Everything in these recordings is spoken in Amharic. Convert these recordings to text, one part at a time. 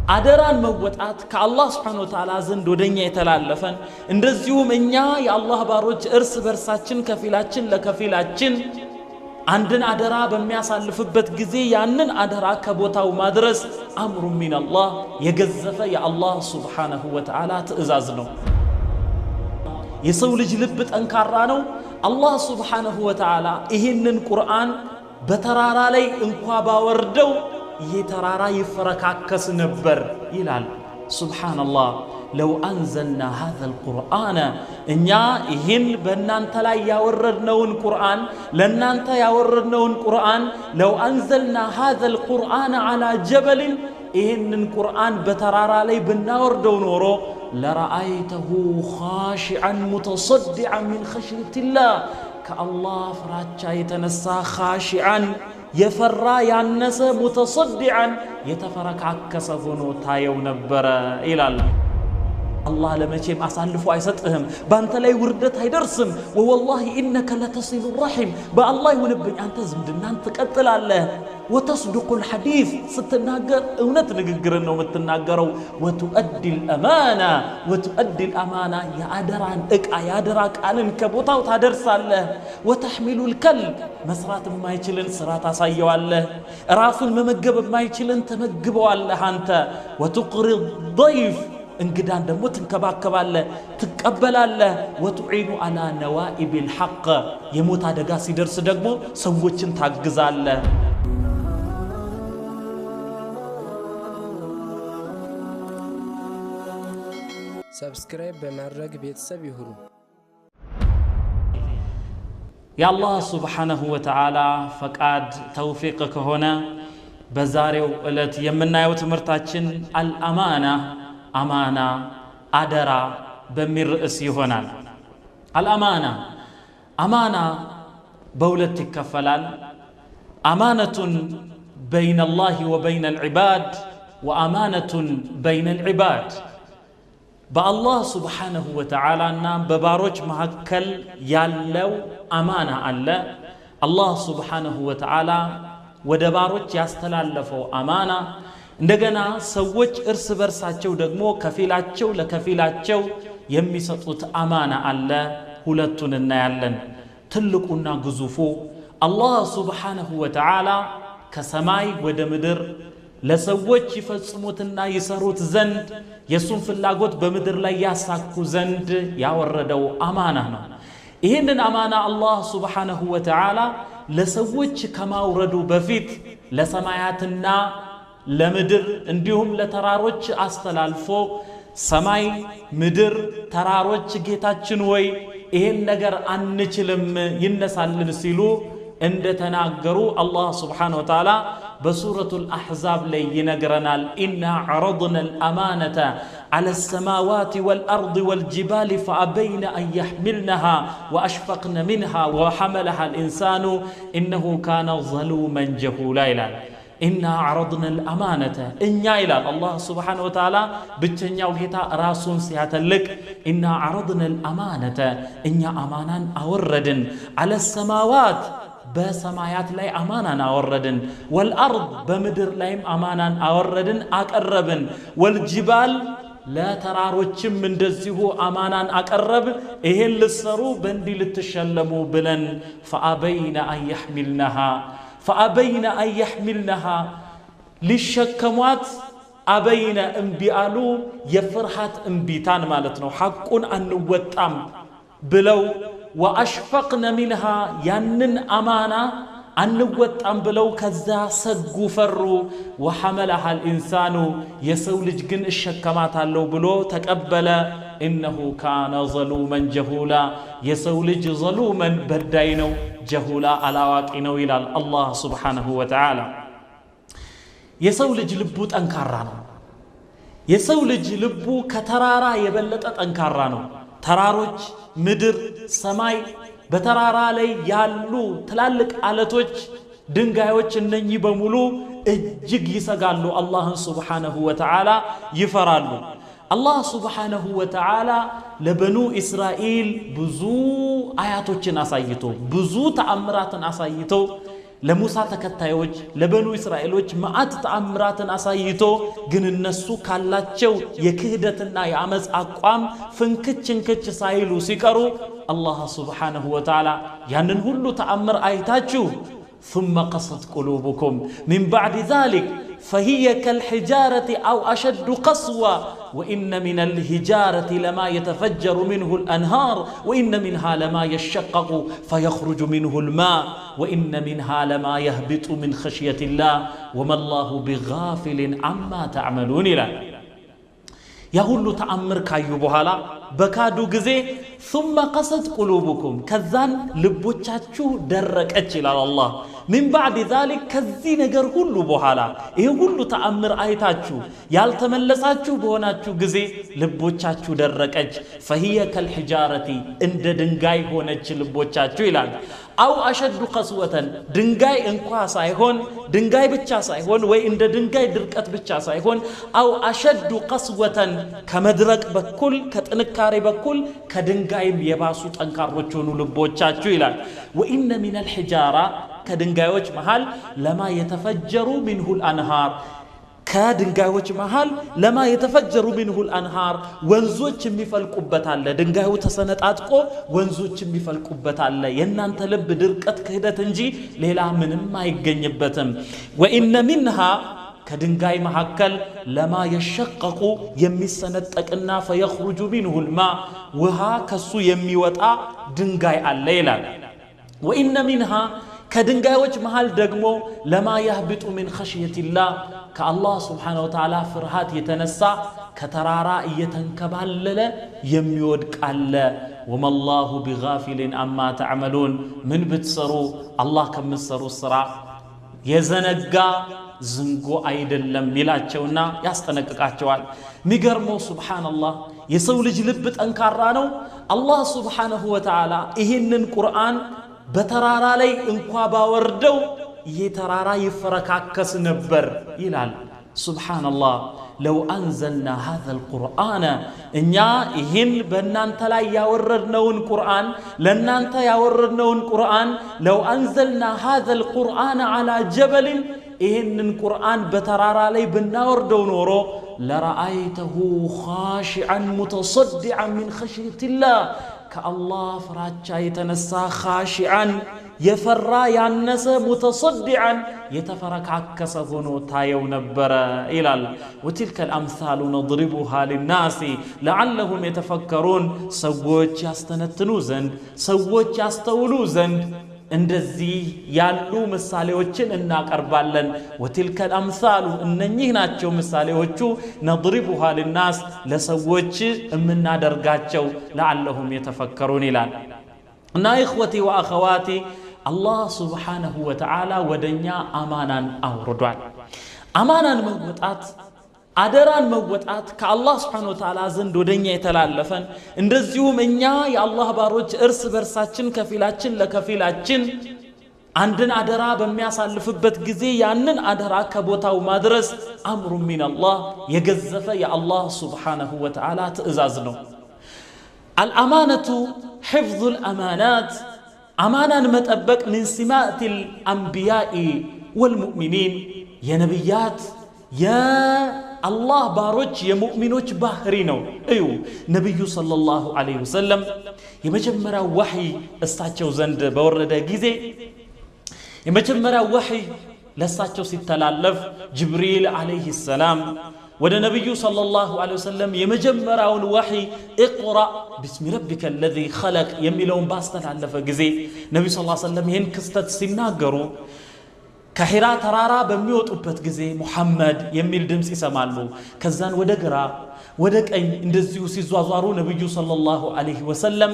አደራን መወጣት ከአላህ Subhanahu Wa Ta'ala ዘንድ ወደኛ የተላለፈን እንደዚሁም እኛ የአላህ ባሮች እርስ በርሳችን ከፊላችን ለከፊላችን አንድን አደራ በሚያሳልፍበት ጊዜ ያንን አደራ ከቦታው ማድረስ አምሩ ሚነላህ የገዘፈ የአላህ Subhanahu Wa Ta'ala ትእዛዝ ነው። የሰው ልጅ ልብ ጠንካራ ነው። አላህ Subhanahu Wa Ta'ala ይህንን ቁርአን በተራራ ላይ እንኳ ባወርደው ይሄ ተራራ ይፈረካከስ ነበር ይላል። ሱብሃንአላህ ለው አንዘልና ሃዛል ቁርአን እኛ ይህን በእናንተ ላይ ያወረድነውን ቁርአን ለእናንተ ያወረድነውን ቁርአን ለው አንዘልና ሃዛል ቁርአን ዐላ ጀበልን ይህንን ቁርአን በተራራ ላይ ብናወርደው ኖሮ ለረአይተሁ ኻሺዐን ሙተሰዲዐን ሚን ኸሽየቲላህ ከአላህ ፍራቻ የተነሳ ኻሺዐን የፈራ ያነሰ ሙተሰዲዐን የተፈረካከሰ ሆኖ ታየው ነበረ ይላል። አላህ ለመቼም አሳልፎ አይሰጥህም፣ ባንተ ላይ ውርደት አይደርስም። ወወላሂ ኢነከ ለተሲሉ ረሒም በአላህ ይሁንብኝ አንተ ዝምድናን ትቀጥላለህ። ወተስዱቁል ሐዲስ ስትናገር እውነት ንግግርን ነው የምትናገረው። ወቱአዲል አማና የአደራን ዕቃ የአደራ ቃልን ከቦታው ታደርሳለህ። ወተሕሚሉል ከልብ መስራት የማይችልን ስራ ታሳየዋለህ። ራሱን መመገብ የማይችልን ተመግበዋለህ አንተ። ወቱቅሪ ضይፍ እንግዳን ደግሞ ትንከባከባለህ ትቀበላለህ። ወቱዒኑ አላ ነዋኢቢል ሐቅ የሞት አደጋ ሲደርስ ደግሞ ሰዎችን ታግዛለህ። ሰብስክራይብ በማድረግ ቤተሰብ ይሁኑ። የአላህ Subhanahu Wa Ta'ala ፈቃድ ተውፊቅ ከሆነ በዛሬው ዕለት የምናየው ትምህርታችን አልአማና አማና አደራ በሚል ርዕስ ይሆናል። አማና በሁለት ይከፈላል። አማነቱን በይነ አላህ ወበይነ አልዒባድ ወአማነቱን በይነ አልዒባድ በአላህ Subhanahu Wa Ta'ala እና በባሮች መካከል ያለው አማና አለ። አላህ Subhanahu Wa Ta'ala ወደ ባሮች ያስተላለፈው አማና እንደገና ሰዎች እርስ በርሳቸው ደግሞ ከፊላቸው ለከፊላቸው የሚሰጡት አማና አለ። ሁለቱን እናያለን። ትልቁና ግዙፉ አላህ Subhanahu Wa Ta'ala ከሰማይ ወደ ምድር ለሰዎች ይፈጽሙትና ይሰሩት ዘንድ የሱን ፍላጎት በምድር ላይ ያሳኩ ዘንድ ያወረደው አማና ነው። ይህንን አማና አላህ Subhanahu Wa Ta'ala ለሰዎች ከማውረዱ በፊት ለሰማያትና ለምድር እንዲሁም ለተራሮች አስተላልፎ ሰማይ ምድር ተራሮች ጌታችን ወይ ይሄን ነገር አንችልም ይነሳልን ሲሉ እንደተናገሩ አላህ Subhanahu Wa Ta'ala በሱረቱል አሕዛብ ላይ ይነግረናል። ኢና ዐረድና አልአማነተ ዐለ ሰማዋት ወልአርድ ወልጅባል ፈአበይነ አን የሕሚልነሃ ወአሽፈቅነ ሚንሃ ወሐመለሃ አልኢንሳኑ ኢነሁ ካነ ዘሉመን ጀሁላ ይላል። ኢና ዐረድና አልአማነተ እኛ ይላል አላህ Subhanahu Wa Ta'ala ብቸኛው ጌታ ራሱን ሲያተልቅ ኢና ዐረድና አልአማነተ እኛ አማናን አወረድን ዐለ ሰማዋት በሰማያት ላይ አማናን አወረድን፣ ወልአርድ በምድር ላይም አማናን አወረድን አቀረብን፣ ወልጅባል ለተራሮችም እንደዚሁ አማናን አቀረብ ይሄን ልሰሩ በእንዲህ ልትሸለሙ ብለን ፈአበይነ አን የሕሚልነሃ ሊሸከሟት አበይነ እምቢ አሉ። የፍርሃት እምቢታን ማለት ነው። ሐቁን አንወጣም ብለው ወአሽፈቅነ ሚንሃ ያንን አማና አንወጣም ብለው ከዛ ሰጉ ፈሩ። ወሐመለሃ አልኢንሳኑ የሰው ልጅ ግን እሸከማታለሁ ብሎ ተቀበለ። ኢነሁ ካነ ዘሉመን ጀሁላ የሰው ልጅ ዘሉመን በዳይ ነው፣ ጀሁላ አላዋቂ ነው ይላል አላህ Subhanahu Wa Ta'ala። የሰው ልጅ ልቡ ጠንካራ ነው። የሰው ልጅ ልቡ ከተራራ የበለጠ ጠንካራ ነው። ተራሮች ምድር ሰማይ በተራራ ላይ ያሉ ትላልቅ አለቶች ድንጋዮች እነኚህ በሙሉ እጅግ ይሰጋሉ። አላህን Subhanahu Wa Ta'ala ይፈራሉ። አላህ Subhanahu Wa Ta'ala ለበኑ እስራኤል ብዙ አያቶችን አሳይቶ ብዙ ተአምራትን አሳይቶ ለሙሳ ተከታዮች ለበኑ እስራኤሎች ማአት ተአምራትን አሳይቶ ግን እነሱ ካላቸው የክህደትና የአመጽ አቋም ፍንክች ሳይሉ ሲቀሩ አላህ ሱብሓነሁ ወተዓላ ያንን ሁሉ ተአምር አይታችሁ ثم قست قلوبكم من بعد ذلك فهي كالحجارة أو أشد قسوة وإن من الحجارة لما يتفجر منه الأنهار وإن منها لما يشقق فيخرج منه الماء وإن منها لما يهبط من خشية الله وما الله بغافل عما تعملون إلى يقول تأمر كايو بحالا بكادو جزي ثم قست قلوبكم كذان لبوچاچو درك أجل الله من بعد ذلك كذي نجر كله بحالا إيه كله تأمر آياتچو يالتملساچو بوناچو جزي لبوچاچو درك أج فهي كالحجارة عند دنجاي هونچ لبوچاچو إلان أو أشد قسوة دنجاي انقوا سايهون دنجاي بچا سايهون وي عند دنجاي دركت بچا سايهون أو أشد قسوة كمدرك بكل كتنكاري بكل كدنجايم يباسو ጠንካሮቹ ልቦቻቹ ይላል وإن من الحجارة كدنجايዎች መሃል لما يتفجر منه الأنهار كدنجايዎች መሃል لما يتفجر منه الأنهار ወንዞች የሚፈልቁበት አለ ድንጋዩ ተሰነጣጥቆ ወንዞች የሚፈልቁበት አለ የናንተ ልብ ድርቀት ክህደት እንጂ ሌላ ምንም አይገኝበትም وإن منها كدنجاي محكل لما يشقق يمسنطقنا فيخرج منه الماء وها كسو يميوطا دنجاي الليل وإن منها كدنجايوچ محل دغمو لما يهبط من خشية الله كالله سبحانه وتعالى فرحات يتنسى كترارا يتنكبالله يميودق الله وما الله بغافل عما تعملون من بتسرو الله كمسرو السرا يزنقا ዝንጎ አይደለም ሚላቸውና ያስጠነቅቃቸዋል ሚገርመው ሱብሃንአላህ የሰው ልጅ ልብ ጠንካራ ነው አላህ ሱብሃነሁ ወተዓላ ይሄንን ቁርአን በተራራ ላይ እንኳን ባወርደው ይሄ ተራራ ይፈረካከስ ነበር ይላል ሱብሃንአላህ لو أنزلنا هذا القرآن إنيا إهن بنانت لا يوردنون قرآن لنانت يوردنون قرآن لو أنزلنا هذا القرآن على جبل إهن القرآن بترارا لي بناور دونورو لرأيته خاشعا متصدعا من خشية الله كالله فراتشا يتنسى خاشعا يفرى يعنس متصدعا يتفرك عكسفنو تايو نبرا إلال وتلك الأمثال نضربها للناس لعلهم يتفكرون سووش يستنتنو زند سووش يستولو زند እንደዚህ ያሉ ምሳሌዎችን እናቀርባለን وتلك الامثال እነኚህ ናቸው ምሳሌዎቹ نضربها للناس ለሰዎች እናደርጋቸው لعلهم يتفكرون ይላል እና اخوتي واخواتي الله سبحانه وتعالى ወደኛ አማናን አውርዷል አማናን መወጣት አደራን መወጣት ከአላህ Subhanahu Wa Ta'ala ዘንድ ወደኛ የተላለፈን እንደዚሁም እኛ የአላህ ባሮች እርስ በርሳችን ከፊላችን ለከፊላችን አንድን አደራ በሚያሳልፍበት ጊዜ ያንን አደራ ከቦታው ማድረስ አምሩ ሚን አላህ የገዘፈ የአላህ Subhanahu Wa Ta'ala ትእዛዝ ነው الأمانة حفظ الأمانات أمانا متأبك من سمات الأنبياء والمؤمنين يا نبيات يا الله باروج يا مؤمنوج باهرينو ايو نبي صلى الله عليه وسلم يمجمرا وحي استاچو زند بورده غيزي يمجمرا وحي لساچو سيتلالف جبريل عليه السلام ወደ ነብዩ ሰለላሁ ዐለይሂ ወሰለም የመጀመሪያውን ወህይ اقرأ بسم ربك الذي خلق የሚለውን ባስተላለፈ ጊዜ ነብዩ ሰለላሁ ዐለይሂ ወሰለም ይሄን ክስተት ሲናገሩ ከሂራ ተራራ በሚወጡበት ጊዜ ሙሐመድ የሚል ድምጽ ይሰማሉ ከዛን ወደ ግራ ወደ ቀኝ እንደዚሁ ሲዟዟሩ ነብዩ ሰለላሁ ዐለይሂ ወሰለም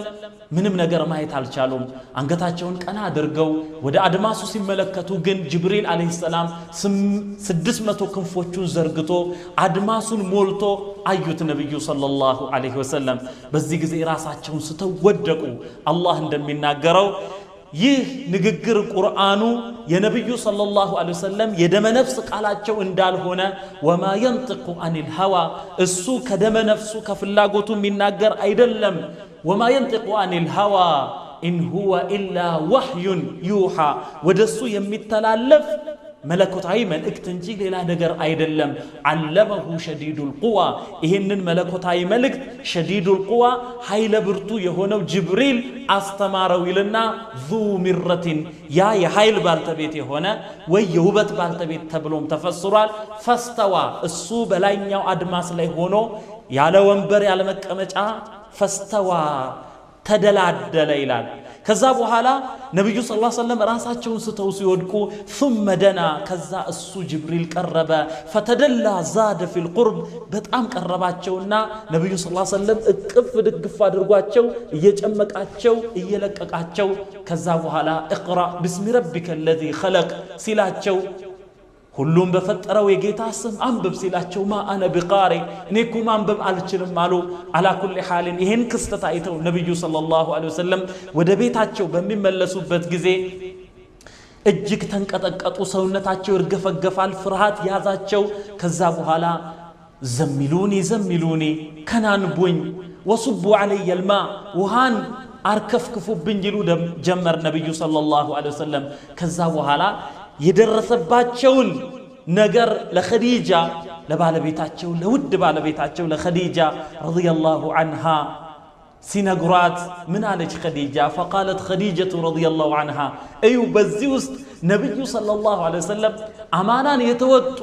ምንም ነገር ማየት አልቻሉም አንገታቸውን ቀና አድርገው ወደ አድማሱ ሲመለከቱ ግን ጅብሪል አለይሂ ሰላም 600 ክንፎቹን ዘርግቶ አድማሱን ሞልቶ አዩት ነብዩ ሰለላሁ ዐለይሂ ወሰለም በዚህ ጊዜ ራሳቸውን ስተወደቁ አላህ እንደሚናገረው ይህ ንግግር ቁርአኑ የነብዩ ሰለላሁ ዐለይሂ ወሰለም የደመ ነፍስ ቃላቸው እንዳልሆነ ወማ ينطق عن الهوى እሱ ከደመ ነፍሱ ከፍላጎቱ የሚናገር አይደለም ወማ ينطق عن الهوى ኢን ሁወ ኢላ ወሕዩን ዩሓ ወደሱ የሚተላለፍ መለኮታዊ መልእክት እንጂ ሌላ ነገር አይደለም። ዓለመሁ ሸዲዱል ቁዋ ይህንን መለኮታዊ መልእክት ሸዲዱል ቁዋ ኃይለ ብርቱ የሆነው ጅብሪል አስተማረው ይልና ዙ ሚረቲን ያ የኃይል ባልተቤት የሆነ ወይ የውበት ባልተቤት ተብሎም ተፈስሯል። ፈስተዋ እሱ በላይኛው አድማስ ላይ ሆኖ ያለ ወንበር ያለ መቀመጫ ፈስተዋ ተደላደለ ይላል። ከዛ በኋላ ነብዩ ሰለላሁ ዐለይሂ ወሰለም ራሳቸውን ስተው ሲወድቁ ثم دنا ከዛ እሱ ጅብሪል ቀረበ فتدلى زاد في القرب በጣም ቀረባቸውና ነብዩ ሰለላሁ ዐለይሂ ወሰለም እቅፍ ድግፍ አድርጓቸው እየጨመቃቸው እየለቀቃቸው ከዛ በኋላ اقرأ باسم ربك الذي خلق ሲላቸው ሁሉም በፈጠረው የጌታ ስም አንብብ ሲላቸው ማ አነ ቢቃሪ እኔኩ ማንበብ አልችልም አሉ። አላ ኩሊ ሐሊን ይሄን ክስተት አይተው ነብዩ ሰለላሁ ዐለይሂ ወሰለም ወደ ቤታቸው በሚመለሱበት ጊዜ እጅግ ተንቀጠቀጡ፣ ሰውነታቸው ይርገፈገፋል፣ ፍርሃት ያዛቸው። ከዛ በኋላ ዘሚሉኒ ከናንቡኝ ወሱቡ ዐለየ ልማ ውሃን አርከፍክፉብኝ ይሉ ጀመር ነብዩ ሰለላሁ ዐለይሂ ወሰለም። ከዛ በኋላ የደረሰባቸውን ነገር ለኸዲጃ ለባለቤታቸው ለውድ ባለቤታቸው ለኸዲጃ ረዲየላሁ ዐንሃ ሲነግሯት ምን አለች ኸዲጃ? ፈቃለት ኸዲጀቱ ረዲየላሁ ዐንሃ እዩ በዚህ ውስጥ ነብዩ ሰለላሁ ዐለይሂ ወሰለም አማናን የተወጡ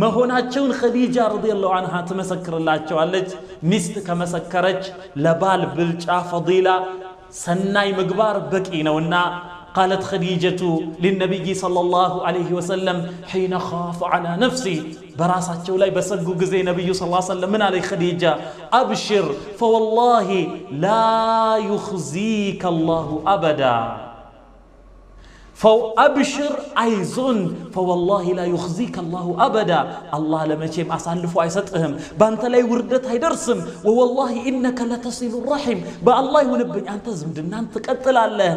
መሆናቸውን ኸዲጃ ረዲየላሁ ዐንሃ ትመሰክርላቸዋለች። ሚስት ከመሰከረች ለባል ብልጫ ፈዲላ ሰናይ ምግባር በቂ ነውና قالت خديجة للنبي صلى الله عليه وسلم حين خاف على نفسي براساتشو لاي بسقو قزي نبي صلى الله عليه وسلم من علي خديجة أبشر فوالله لا يخزيك الله أبدا فأبشر أيزن فوالله لا يخزيك الله أبدا الله لما يشيم أسالفوا أيستهم بانت لا يوردت هيدرسم ووالله إنك لتصل الرحم بالله ونبني أنت زمدنا أنت قتل الله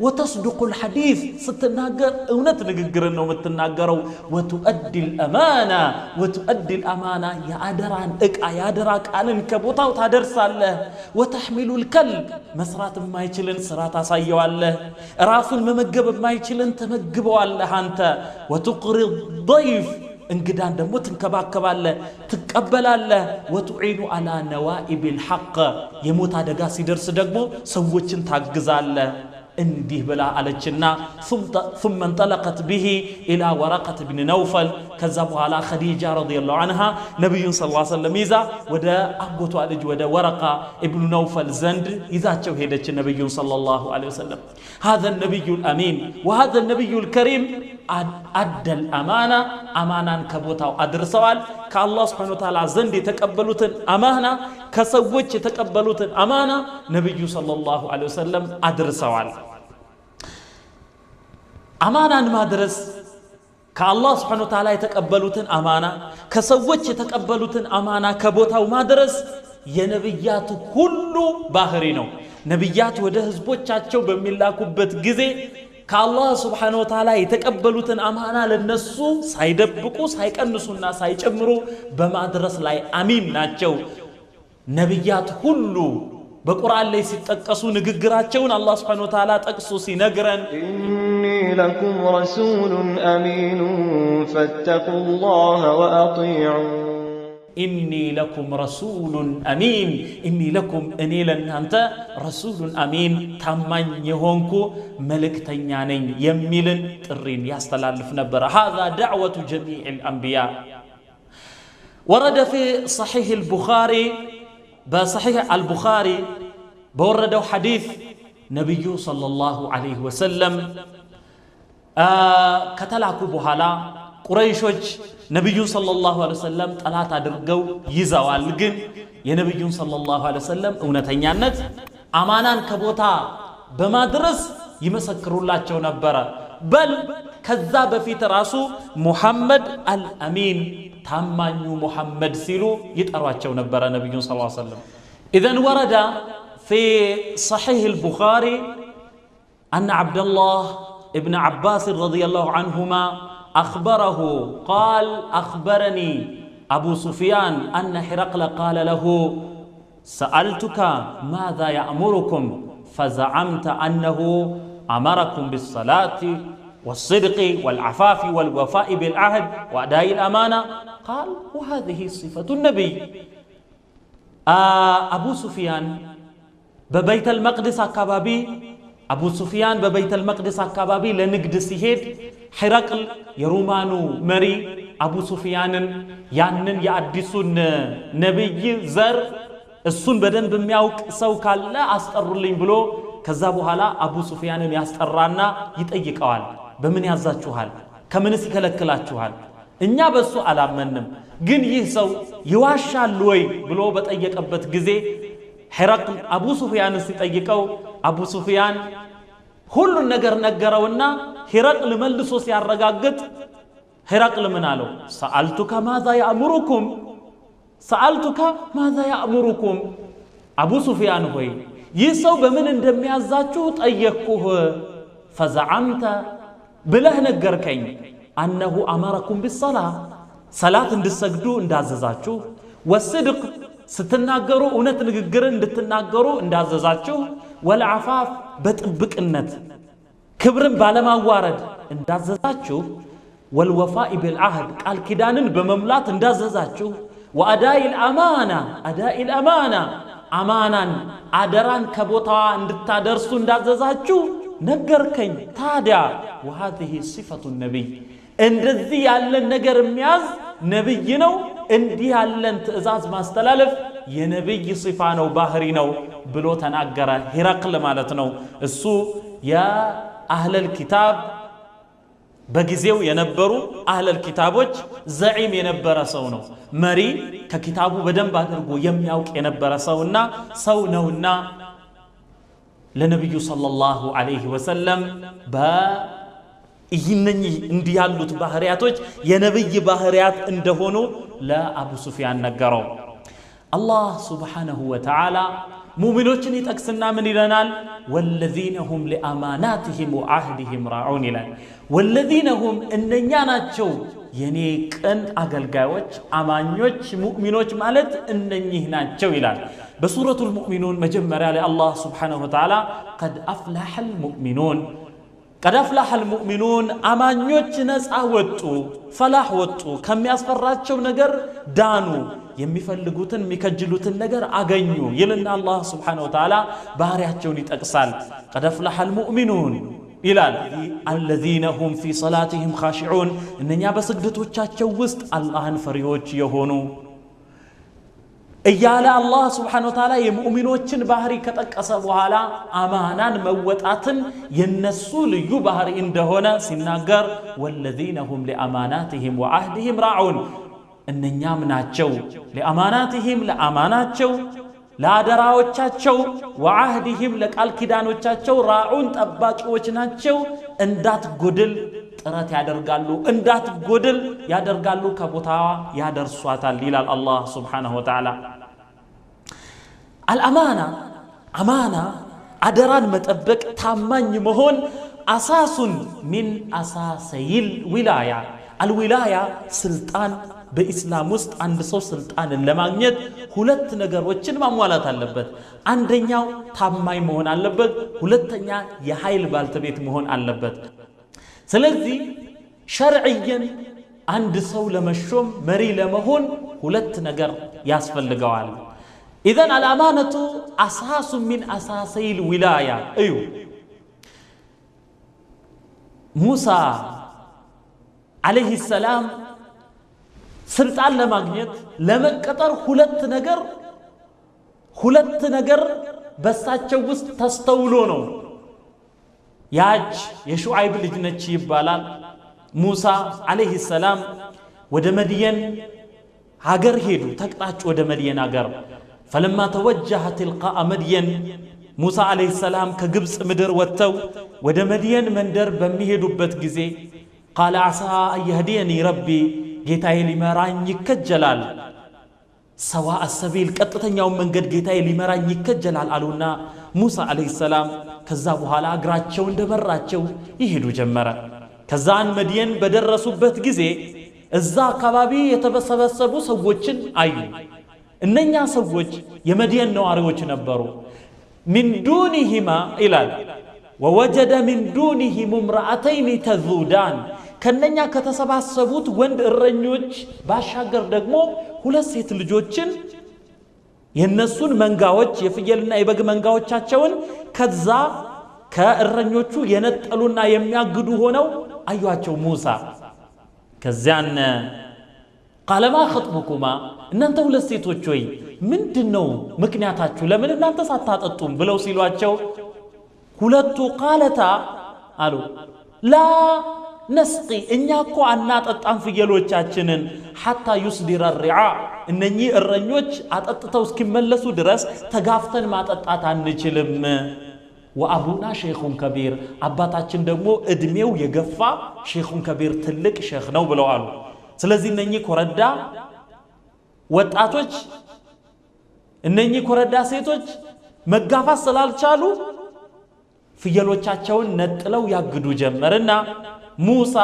وتصدق الحديث ستناقر اونت نقر انه متناقروا وتؤدي الأمانة يا أدران يا أدراك ألن كبوتا وتدرس الله وتحمل الكلب مسرات ما يشلن سرات أصيو الله راس الممقب ما يشلن تمقبوا الله أنت وتقري الضيف እንግዳን ደግሞ ትንከባከባለህ ትቀበላለህ ወትዒኑ አላ ነዋኢቢል ሐቅ የሞት አደጋ ሲደርስ ደግሞ ሰዎችን ታግዛለህ እንዲህ ብላ አለችና ثم انطلقت به الى ورقة بن نوفل ከዛ በኋላ ኸዲጃ ረዲየላሁ ዐንሃ ነብዩን ሰለላሁ ዐለይሂ ወሰለም ይዛ ወደ አጎቷ ልጅ ወደ ወረቃ ኢብኑ ነውፈል ዘንድ ይዛቸው ሄደች ነብዩን ሰለላሁ ዐለይሂ ወሰለም هذا النبي الامين وهذا النبي الكريم أدى الأمانة أمانا كبوتاو أدرسوال كالله سبحانه وتعالى زند يتقبلوتن أمانة كسوج يتقبلوتن أمانة نبي صلى الله عليه وسلم أدرسوال أمانا ما درس كالله سبحانه وتعالى يتقبلوتن أمانة كسوج يتقبلوتن أمانة كبوتاو ما درس የነብያቱ ሁሉ ባህሪ ነው። ነብያት ወደ ህዝቦቻቸው በሚላኩበት ጊዜ ከአላህ ስብሓነሁ ወተዓላ የተቀበሉትን አማና ለነሱ ሳይደብቁ ሳይቀንሱና ሳይጨምሩ በማድረስ ላይ አሚን ናቸው። ነብያት ሁሉ በቁርአን ላይ ሲጠቀሱ ንግግራቸውን አላህ ስብሓነሁ ወተዓላ ጠቅሶ ሲነግረን ኢኒ ለኩም ረሱሉን አሚን ፈተቁላህ ወአጢዑን إني لكم رسول أمين إني لكم أني لن أنت رسول أمين تمان يهونكو ملك تنيانين يميلن ترين يستلالف نبرا هذا دعوة جميع الأنبياء ورد في صحيح البخاري بصحيح البخاري بوردوا حديث نبي صلى الله عليه وسلم كتلاكو بحالا ቁረይሾች ነብዩን ሰለላሁ ዐለይሂ ወሰለም ጠላት አድርገው ይዘዋል። ግን የነብዩን ሰለላሁ ዐለይሂ ወሰለም እውነተኛነት አማናን ከቦታ በማድረስ ይመሰክሩላቸው ነበር። በል ከዛ በፊት ራሱ ሙሐመድ አልአሚን ታማኙ ሙሐመድ ሲሉ ይጠሯቸው ነበር ነብዩን ሰለላሁ ዐለይሂ ወሰለም። إذن ورد في صحيح البخاري أن عبد الله ابن عباس رضي الله عنهما أخبره قال أخبرني أبو سفيان أن هرقل قال له سألتك ماذا يأمركم فزعمت أنه أمركم بالصلاة والصدق والعفاف والوفاء بالعهد وأداء الأمانة قال وهذه صفة النبي أبو سفيان ببيت المقدس أكبابي أبو سفيان ببيت المقدس أكبابي لنقد سيهد حرقل يرومانو مري أبو سفيان ያንን የአዲሱን ነብይ ዘር እሱን በደንብ የሚያውቅ ሰው ካለ አስጠሩልኝ ብሎ ከዛ በኋላ አቡ ሱፊያንን ያስጠራና ይጠይቀዋል በምን ያዛችኋል ከምንስ ይከለክላችኋል እኛ በሱ አላመንም ግን ይህ ሰው ይዋሻል ወይ ብሎ በጠየቀበት ጊዜ ሕረቅል አቡ ሱፊያንን ሲጠይቀው አቡ ሱፊያን ሁሉን ነገር ነገረውና ሕረቅል መልሶ ሲያረጋግጥ ሕረቅል ምን አለው ሰአልቱከ ማذا يأمركم ሰአልቱከ ማذا يأمركم አቡ ሱፊያን ሆይ ይህ ሰው በምን እንደሚያዛችሁ ጠየቅኩህ فزعمت ብለህ ነገርከኝ أنه أمركم بالصلاة ሰላት እንድትሰግዱ እንዳዘዛችሁ والصدق ስትናገሩ እውነት ንግግር እንድትናገሩ እንዳዘዛችሁ والعفاف በጥብቅነት ክብርን ባለማዋረድ እንዳዘዛችሁ والوفاء بالعهد قال كدانن بمملات انداززاچو واداء الامانه اداء الامانه امانان ادران كبوتاوا እንድታደርሱ እንዳዘዛችሁ ነገርከኝ ታዲያ وهذه صفه النبي እንደዚህ ያለን ነገር የሚያዝ ነብይ ነው እንዲህ ያለን ትእዛዝ ማስተላለፍ የነብይ صفه ነው ባህሪ ነው ብሎ ተናገረ ሕረቅል ማለት ነው እሱ የአህለ الكتاب በጊዜው የነበሩ አህለል ኪታቦች ዘዒም የነበረ ሰው ነው መሪ ከኪታቡ በደንብ አድርጎ የሚያውቅ የነበረ ሰውና ሰው ነውና ለነብዩ ሰለላሁ ዐለይሂ ወሰለም በእነኚህ እንዲህ ያሉት ባህሪያቶች የነብይ ባህሪያት እንደሆኑ ለአቡ ሱፊያን ነገረው አላህ ሱብሓነሁ ወተዓላ ሙእሚኖችን ይጠቅስና ምን ይለናል والذين هم لأماناتهم وعهدهم راعون ይላል والذين هم እነኛ ናቸው የኔ ቀን አገልጋዮች አማኞች ሙእሚኖች ማለት እነኚህ ናቸው ይላል በሱረቱል ሙእሚኑን መጀመሪያ ላይ አላህ Subhanahu Wa Ta'ala قد أفلح المؤمنون قد أفلح المؤمنون አማኞች ነፃ ወጡ ፈላህ ወጡ ከሚያስፈራቸው ነገር ዳኑ የሚፈልጉትን የሚከጅሉትን ነገር አገኙ ይልና አላህ Subhanahu Wa Ta'ala ባህሪያቸውን ይጠቅሳል قد أفلح المؤمنون ይላል الذين هم في صلاتهم خاشعون እነኛ በስግደቶቻቸው ውስጥ አላህን ፈሪዎች የሆኑ እያለ አላህ Subhanahu Wa Ta'ala የሙእሚኖችን ባህሪ ከጠቀሰ በኋላ አማናን መወጣትን የነሱ ልዩ ባህሪ እንደሆነ ሲናገር والذين هم لأماناتهم وعهدهم راعون እነኛም ናቸው ለአማናትህም ለአማናቸው ለአደራዎቻቸው ወዓህድህም ለቃል ኪዳኖቻቸው ራዑን ጠባቂዎች ናቸው እንዳትጎድል ጥረት ያደርጋሉ እንዳትጎድል ያደርጋሉ ከቦታዋ ያደርሷታል ይላል አላህ Subhanahu Wa Ta'ala الأمانة أمانة አደራን መጠበቅ ታማኝ መሆን አሳሱን من أساسي الولاية الولاية سلطان በኢስላም ውስጥ አንድ ሰው ስልጣንን ለማግኘት ሁለት ነገሮችን ማሟላት አለበት አንደኛው ታማኝ መሆን አለበት ሁለተኛ የኃይል ባልተቤት መሆን አለበት ስለዚህ ሸርዕየን አንድ ሰው ለመሾም መሪ ለመሆን ሁለት ነገር ያስፈልገዋል اذا الامانه اساس من اساسي الولايه ايو موسى عليه السلام ስልጣን ለማግኘት ለመቀጠር ሁለት ነገር በሳቸው ውስጥ ተስተውሎ ነው ያጅ የሹዓይብ ልጅ ነች ይባላል ሙሳ አለይሂ ሰላም ወደ መድየን ሀገር ሄዱ ተቅጣጭ ወደ መድየን ሀገር فلما توجه تلقاء مدين موسى عليه السلام ከግብጽ ምድር ወጥተው ወደ መድየን መንደር በሚሄዱበት ጊዜ قال عسى ان يهديني ربي ጌታዬ ሊመራኝ ይከጀላል سواء السبيل ቀጥተኛው መንገድ ጌታዬ ሊመራኝ ይከጀላል አሉና ሙሳ አለይሂ ሰላም ከዛ በኋላ እግራቸው እንደመራቸው ይሄዱ ጀመረ ከዛን መድየን በደረሱበት ጊዜ እዛ አካባቢ የተበሰበሰቡ ሰዎችን አዩ እነኛ ሰዎች የመድየን ነዋሪዎች ነበሩ ሚን ዱኒሂማ ይላል ወወጀደ ሚን ዱኒሂም እምረአተይኒ ተዙዳን ከነኛ ከተሰባሰቡት ወንድ እረኞች ባሻገር ደግሞ ሁለት ሴት ልጆችን የነሱን መንጋዎች የፍየልና የበግ መንጋዎቻቸውን ከዛ ከእረኞቹ የነጠሉና የሚያግዱ ሆነው አዩአቸው ሙሳ ከዚያን ቃለማ ኸጥቡኩማ እናንተ ሁለት ሴቶች ሆይ ምንድነው ምክንያታችሁ ለምን እናንተ ሳታጠጡም ብለው ሲሏቸው ሁለቱ ቃለታ አሉ ላ ነስቂ እኛ እኮ አናጠጣም ፍየሎቻችንን ሐታ ዩስዲረ ሪዓ እነኚህ እረኞች አጠጥተው እስኪመለሱ ድረስ ተጋፍተን ማጠጣት አንችልም ወአቡና ሼኹን ከቢር አባታችን ደግሞ እድሜው የገፋ ሼኹን ከቢር ትልቅ ሼኽ ነው ብለዋል ስለዚህ እነኚህ ኮረዳ ወጣቶች እነኚህ ኮረዳ ሴቶች መጋፋት ስላልቻሉ ፍየሎቻቸውን ነጥለው ያግዱ ጀመርና ሙሳ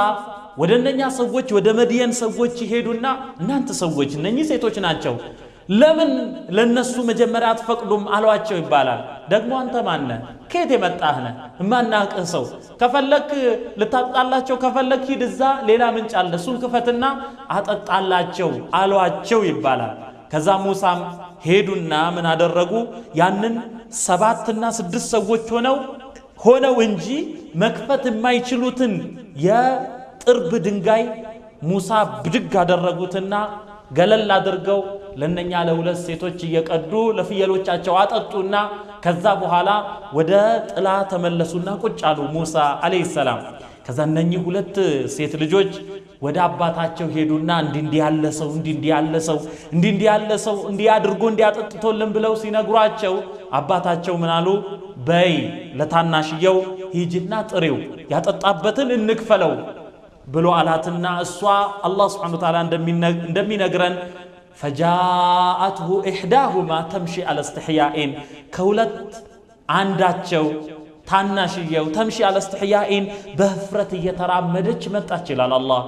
ወደነኛ ሰዎች ወደ መድየን ሰዎች ይሄዱና እናንተ ሰዎች እነኚህ ሴቶች ናቸው ለምን ለነሱ መጀመሪያ አትፈቅዱም አሏቸው ይባላል ደግሞ አንተ ማን ነህ ከየት የመጣህ ነህ ማናቀህ ሰው ከፈለክ ልታጣላቸው ከፈለክ ሂድ እዛ ሌላ ምንጭ አለ እሱን ክፈትና አጠጣላቸው አሏቸው ይባላል ከዛ ሙሳም ሄዱና ምን አደረጉ ያንን 7 እና 6 ሰዎች ሆነው እንጂ መክፈት የማይችሉትን የጥርብ ድንጋይ ሙሳ ብድግ አደረጉትና ገለል አድርገው ለነኛ ለሁለት ሴቶች እየቀዱ ለፍየሎቻቸው አጠጡና ከዛ በኋላ ወደ ጥላ ተመለሱና ቁጭ አሉ ሙሳ አለይሂ ሰላም ከዛ እነኚህ ሁለት ሴት ልጆች ወደ አባታቸው ሄዱና እንዲህ ያለ ሰው አድርጎ እንዲያጠጥቶልን ብለው ሲነግሯቸው አባታቸው ምን አሉ በይ ለታናሽየው ሂጅና ጥሪው ያጠጣበትን እንክፈለው ብሎ አላትና እሷ አላህ Subhanahu Wa Ta'ala እንደሚነግረን فجاءته إحداهما تمشي على استحياء كولت عنداتشو ታናሽየው ተምሺ على استحياء በህፍረት እየተራመደች መጣች ይላል አላህ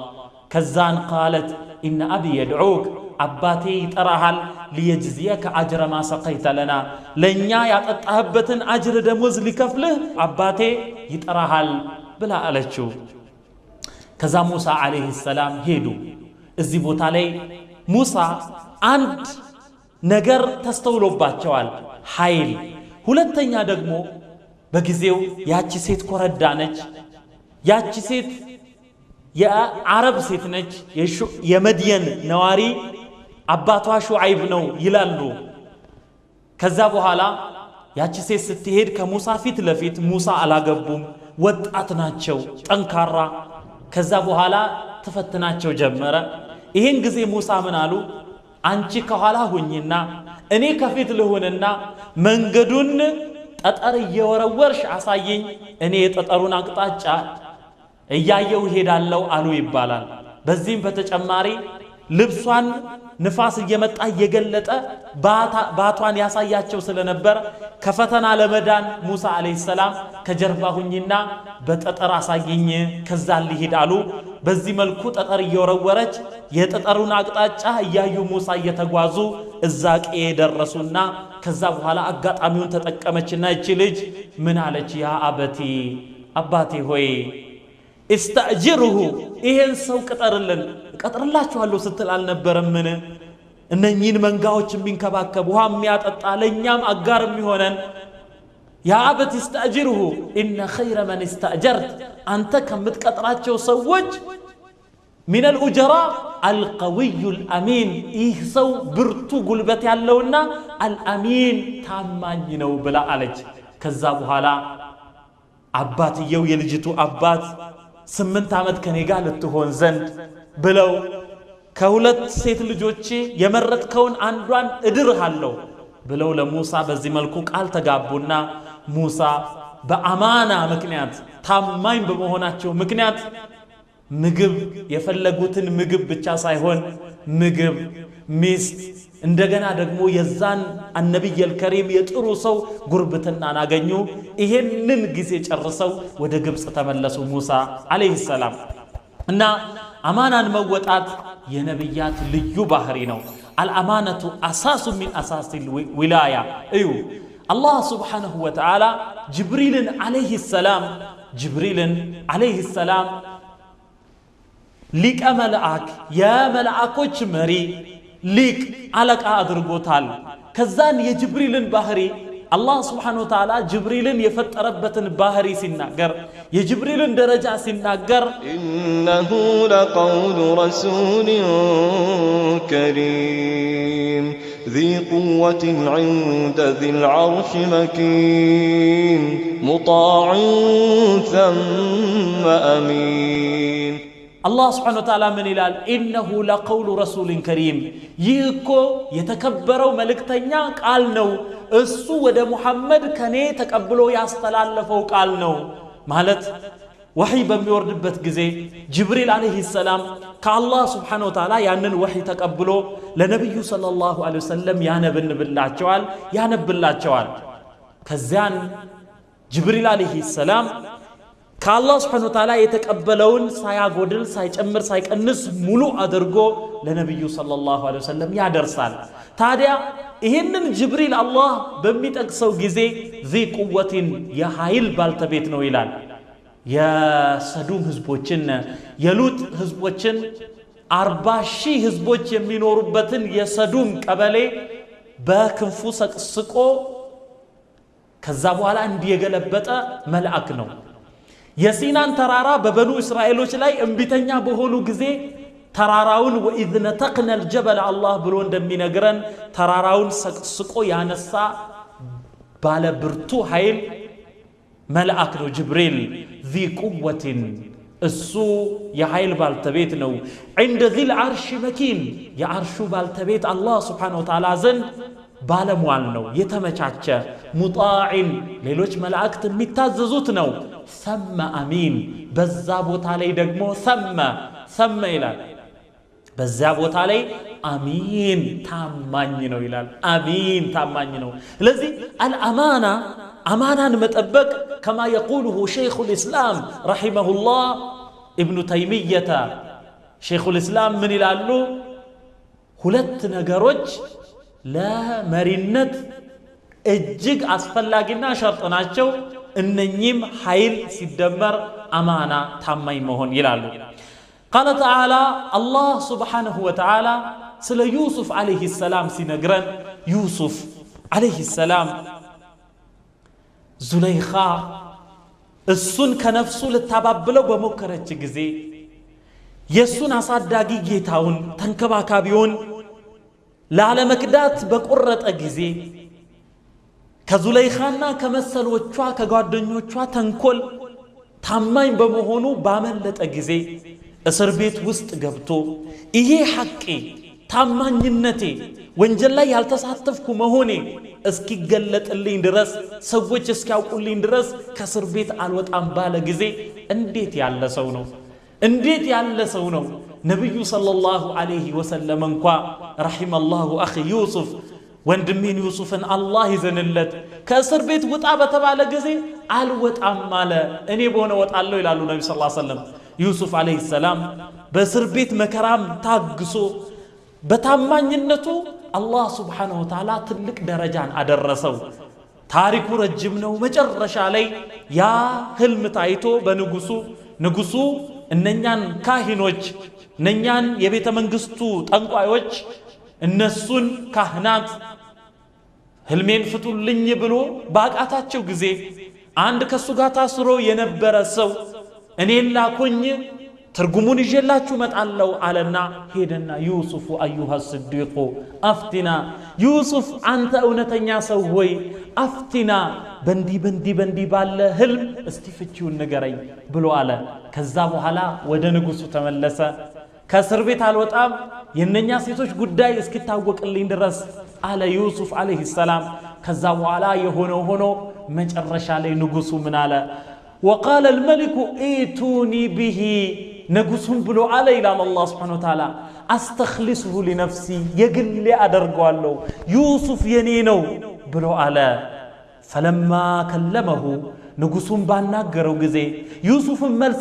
ከዛን قالت إن أبي يدعوك አባቴ ይጠራሃል ليجزيك أجر ما سقيت لنا ለኛ ያጠጣህበትን አጅር ደሞዝ ሊከፍልህ አባቴ ይጠራሃል ብላ አለችው ከዛ ሙሳ አለይሂ ሰላም ሄዱ እዚህ ቦታ ላይ ሙሳ አንድ ነገር ተስተውሎባቸዋል ኃይል ሁለተኛ ደግሞ በጊዜው ያቺ ሴት ኮረዳ ነች ያቺ ሴት የአረብ ሴት ነች የመድየን ነዋሪ አባቷ ሹዓይብ ነው ይላሉ ከዛ በኋላ ያቺ ሴት ስትሄድ ከሙሳ ፊት ለፊት ሙሳ አላገቡም ወጣት ናቸው ጠንካራ ከዛ በኋላ ተፈትናቸው ጀመረ ይሄን ጊዜ ሙሳ ምን አሉ አንቺ ከኋላ ሁኝና እኔ ከፊት ልሁንና መንገዱን ጠጠር እየወረወርሽ አሳየኝ እኔ የጠጠሩን አቅጣጫ እያየው ሄዳለው አሉ ይባላል በዚህም በተጨማሪ ልብሷን ንፋስ እየመጣ እየገለጠ ባቷን ያሳያቸው ስለነበር ከፈተና ለመዳን ሙሳ አለይሂ ሰላም ከጀርባ ሁኝና በጠጠር አሳየኝ ከዛ ሊሄድ አሉ በዚህ መልኩ ጠጠር እየወረወረች የጠጠሩን አቅጣጫ እያዩ ሙሳ እየተጓዙ እዛ ቀዬ ደረሱና ከዛ በኋላ አጋጣሚውን ተጠቀመችና እቺ ልጅ ምን አለች ያ አበቲ አባቴ ሆይ استأجره ይሄን ሰው ቀጠርልን ቀጠርላችኋለሁ ስትል አልነበረምን እነኚህን መንጋዎች የሚንከባከብ ውሃ የሚያጠጣ ለኛም አጋር የሚሆነን ያ አበቲ استأجره إن خير من استأجرت አንተ ከምትቀጥራቸው ሰዎች من الأجراء القوي الأمين ይህ ሰው ብርቱ ጉልበት ያለውና الأمين ታማኝ ነው ብላ አለች ከዛ በኋላ አባትየው የልጅቱ አባት 8 ዓመት ከኔ ጋር ልትሆን ዘንድ ብለው ከሁለት ሴት ልጆቼ የመረጥከውን አንዷን እድርሃለሁ ብለው ለሙሳ በዚህ መልኩ ቃል ተጋቡና ሙሳ በአማና ምክንያት ታማኝ በመሆናቸው ምክንያት ምግብ የፈለጉትን ምግብ ብቻ ሳይሆን ምግብ ሚስት እንደገና ደግሞ የዛን النبي الكريم የጥሩ ሰው ጉርብትናን አገኙ ይሄንን ጊዜ ጨርሰው ወደ ግብጽ ተመለሱ ሙሳ አለይሂ ሰላም እና አማናን መወጣት የነብያት ልዩ ባህሪ ነው الامانه اساس من اساس الولايه እዩ الله سبحانه وتعالى جبريل عليه السلام ليك ملائك يا ملائكوች መሪ ሊቅ አለቃ አድርጎታል ከዛን የጅብሪልን ባህሪ الله سبحانه وتعالى جبريلن يفتربتن باهري سناغر يجبريلن درجة سناغر إنه لقول رسول كريم ذي قوة عند ذي العرش مكين مطاع ثم أمين الله سبحانه وتعالى من إلال إنه لقول رسول كريم يكو يتكبروا ملكتنيا قالنو እሱ ወደ ሙሐመድ ከኔ ተቀብሎ ያስተላለፈው ቃል ነው ማለት ወህይ በሚወርድበት ጊዜ ጅብሪል አለይሂ ሰላም ከአላህ Subhanahu Wa Ta'ala ያንን ወህይ ተቀብሎ ለነብዩ ሰለላሁ ዐለይሂ ወሰለም ያነብላቸዋል ከዚያን ጅብሪል አለይሂ ሰላም ከአላህ Subhanahu Wa Ta'ala የተቀበለውን ሳያጎድል ሳይጨምር ሳይቀንስ ሙሉ አድርጎ ለነብዩ ሰለላሁ ዐለይሂ ወሰለም ያደርሳል ታዲያ ይሄንን ጅብሪል አላህ በሚጠቅሰው ጊዜ ذي قوة የኃይል ባልተቤት ነው ይላል የሰዱም ህዝቦችን የሉጥ ህዝቦችን 40,000 ህዝቦች የሚኖሩበትን የሰዱም ቀበሌ በክንፉ ሰቅስቆ ከዛ በኋላ እንዲየገለበጠ መልአክ ነው የሲናን ተራራ በበኑ እስራኤሎች ላይ እንቢተኛ በሆኑ ጊዜ ተራራውን وإذ نتقنا الجبل الله ብሎ እንደሚነግረን ተራራውን ሰቅስቆ ያነሳ ባለ ብርቱ ኃይል መልአክ ነው ጅብሪል ذي قوة እሱ የኃይል ባልተቤት ነው عند ذي العرش مكين የአርሹ ባልተቤት አላህ Subhanahu Wa Ta'ala ዘንድ ባለሟል ነው የተመቻቸ ሙጣዕን ሌሎች መላእክት የሚታዘዙት ነው ثم أمين በዛ ቦታ ላይ ደግሞ ثم ይላል በዛ ቦታ ላይ አሚን ታማኝ ነው ይላል አሚን ታማኝ ነው ስለዚህ አልአማና አማናን መጠበቅ كما يقوله شيخ الإسلام رحمه الله ابن تيمية شيخ الإسلام من ይላሉ ሁለት ነገሮች ለመሪነት እጅግ አስፈላጊና ሸርጥ ናቸው እነኚህም ኃይል ሲደመር አማና ታማኝ መሆን ይላሉ قال تعالى الله سبحانه وتعالى سل يوسف عليه السلام سينغرن يوسف عليه السلام زليخا السن كنفسه لتاببلو بمكرچ ጊዜ የሱን አሳዳጊ ጌታውን ተንከባካቢውን ለዓለመክዳት በቆረጠ ጊዜ ከዙለይኻና ከመሰሎቿ ከጓደኞቿ ተንኮል ታማኝ በመሆኑ ባመለጠ ጊዜ እስር ቤት ውስጥ ገብቶ ይሄ ሐቄ ታማኝነቴ ወንጀል ላይ ያልተሳተፍኩ መሆኔ እስኪገለጥልኝ ድረስ ሰዎች እስኪያውቁልኝ ድረስ ከእስር ቤት አልወጣም ባለ ጊዜ እንዴት ያለ ሰው ነው ነብዩ ሰለላሁ ዐለይሂ ወሰለም እንኳ ረሂመላሁ አኺ ዩሱፍ ወንድሜን ዩሱፍን አላህ ይዘንለት ከእስር ቤት ውጣ በተባለ ጊዜ አልወጣም አለ እኔ በሆነ ወጣለሁ ይላሉ ነብዩ ሰለላሁ ዐለይሂ ወሰለም ዩሱፍ ዐለይሂ ሰላም በእስር ቤት መከራም ታግሶ በታማኝነቱ አላህ Subhanahu Wa Ta'ala ትልቅ ደረጃን አደረሰው ታሪኩ ረጅም ነው መጨረሻ ላይ ያ ህልም ታይቶ ንጉሱ እነኛን ካህኖች እነኛን የቤተ መንግስቱ ጠንቋዮች እነሱን ካህናት ህልሜን ፍቱልኝ ብሎ ባቃታቸው ጊዜ አንድ ከሱ ጋር ታስሮ የነበረ ሰው እኔን ላኩኝ ትርጉሙን ይዤላችሁ መጣለው አለና ሄደና ዩሱፍ አዩሃ ስዲቁ አፍቲና ዩሱፍ አንተ እውነተኛ ሰው ሆይ አፍቲና በንዲ ባለ ህልም እስቲ ፍቺውን ንገረኝ ብሎ አለ ከዛ በኋላ ወደ ንጉሱ ተመለሰ ከእስር ቤት አልወጣም የነኛ ሴቶች ጉዳይ እስኪታወቅልኝ ድረስ አለ ዩሱፍ ዐለይሂ ሰላም ከዛ በኋላ የሆነው ሆኖ መጨረሻ ላይ ንጉሱ ምን አለ وقال الملك ائتوني به ንጉሱን ብሎ አለ ኢላም አላህ Subhanahu Wa Ta'ala አስተخلصه لنفسي የግሌ አደርገዋለሁ ዩሱፍ የኔ ነው ብሎ አለ فلما كلمه ንጉሱን ባናገረው ጊዜ ዩሱፍን መልስ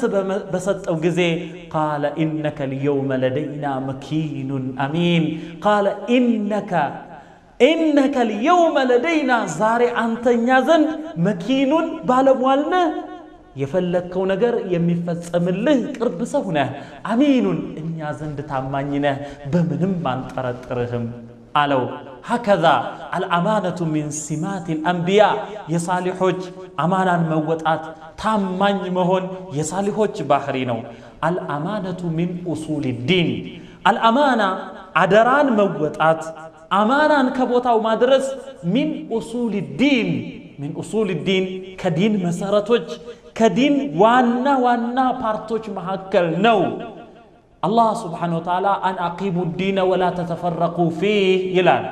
በሰጠው ጊዜ قال انك اليوم لدينا مكين امين قال انك إنك اليوم لدينا زاري أنتنيا زند مكين بالموالنا يفلكو نجر يمفصم الله قرب سونا أمين إنيا زند تامانينا بمنم من ترترهم قالوا هكذا الأمانة من سمات الأنبياء يصالحوج أمانا موتات تامان مهون يصالحوج بحرينو الأمانة من أصول الدين الأمانة عدران موتات أمانا كبوتاو مدرس من أصول الدين من أصول الدين كدين مسارتوج كدين وانا بارتوج محكل نو الله سبحانه وتعالى أن أقيموا الدين ولا تتفرقوا فيه يلان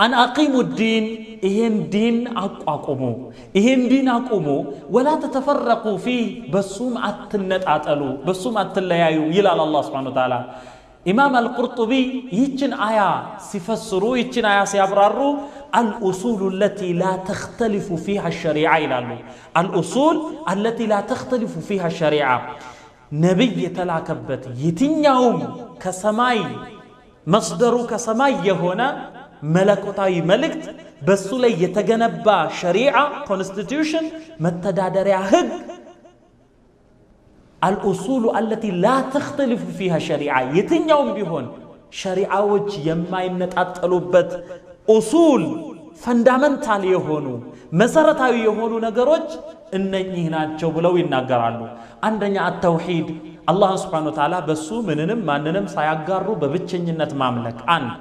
أن أقيموا الدين إهن دين أقوموا إهن دين أقوموا ولا تتفرقوا فيه بسوم أتنت أتلو بسوم أتليايو يلان الله سبحانه وتعالى إمام القرطبي يتشن آية سيفسروا يتشن آية سيبرروا الأصول التي لا تختلف فيها الشريعة يلالو الأصول التي لا تختلف فيها الشريعة نبي يتلاكبت يتنياهم كسماي مصدرو كسماي يهونا ملكوتاي ملكت بسو لي يتجنبا شريعة constitution متدادريا هج الأصول التي لا تختلف فيها شريعة يتنياهم بيهون شريعة وجه يما ينتقطلوبت أصول فندامنتال يهونو مسارتاوي يهونو نغروج እነኚህ ናቸው ብለው ይናገራሉ አንደኛ التوحيد الله سبحانه وتعالى በሱ ምንንም ማንንም ሳያጋሩ በብቸኝነት ማምለክ አንድ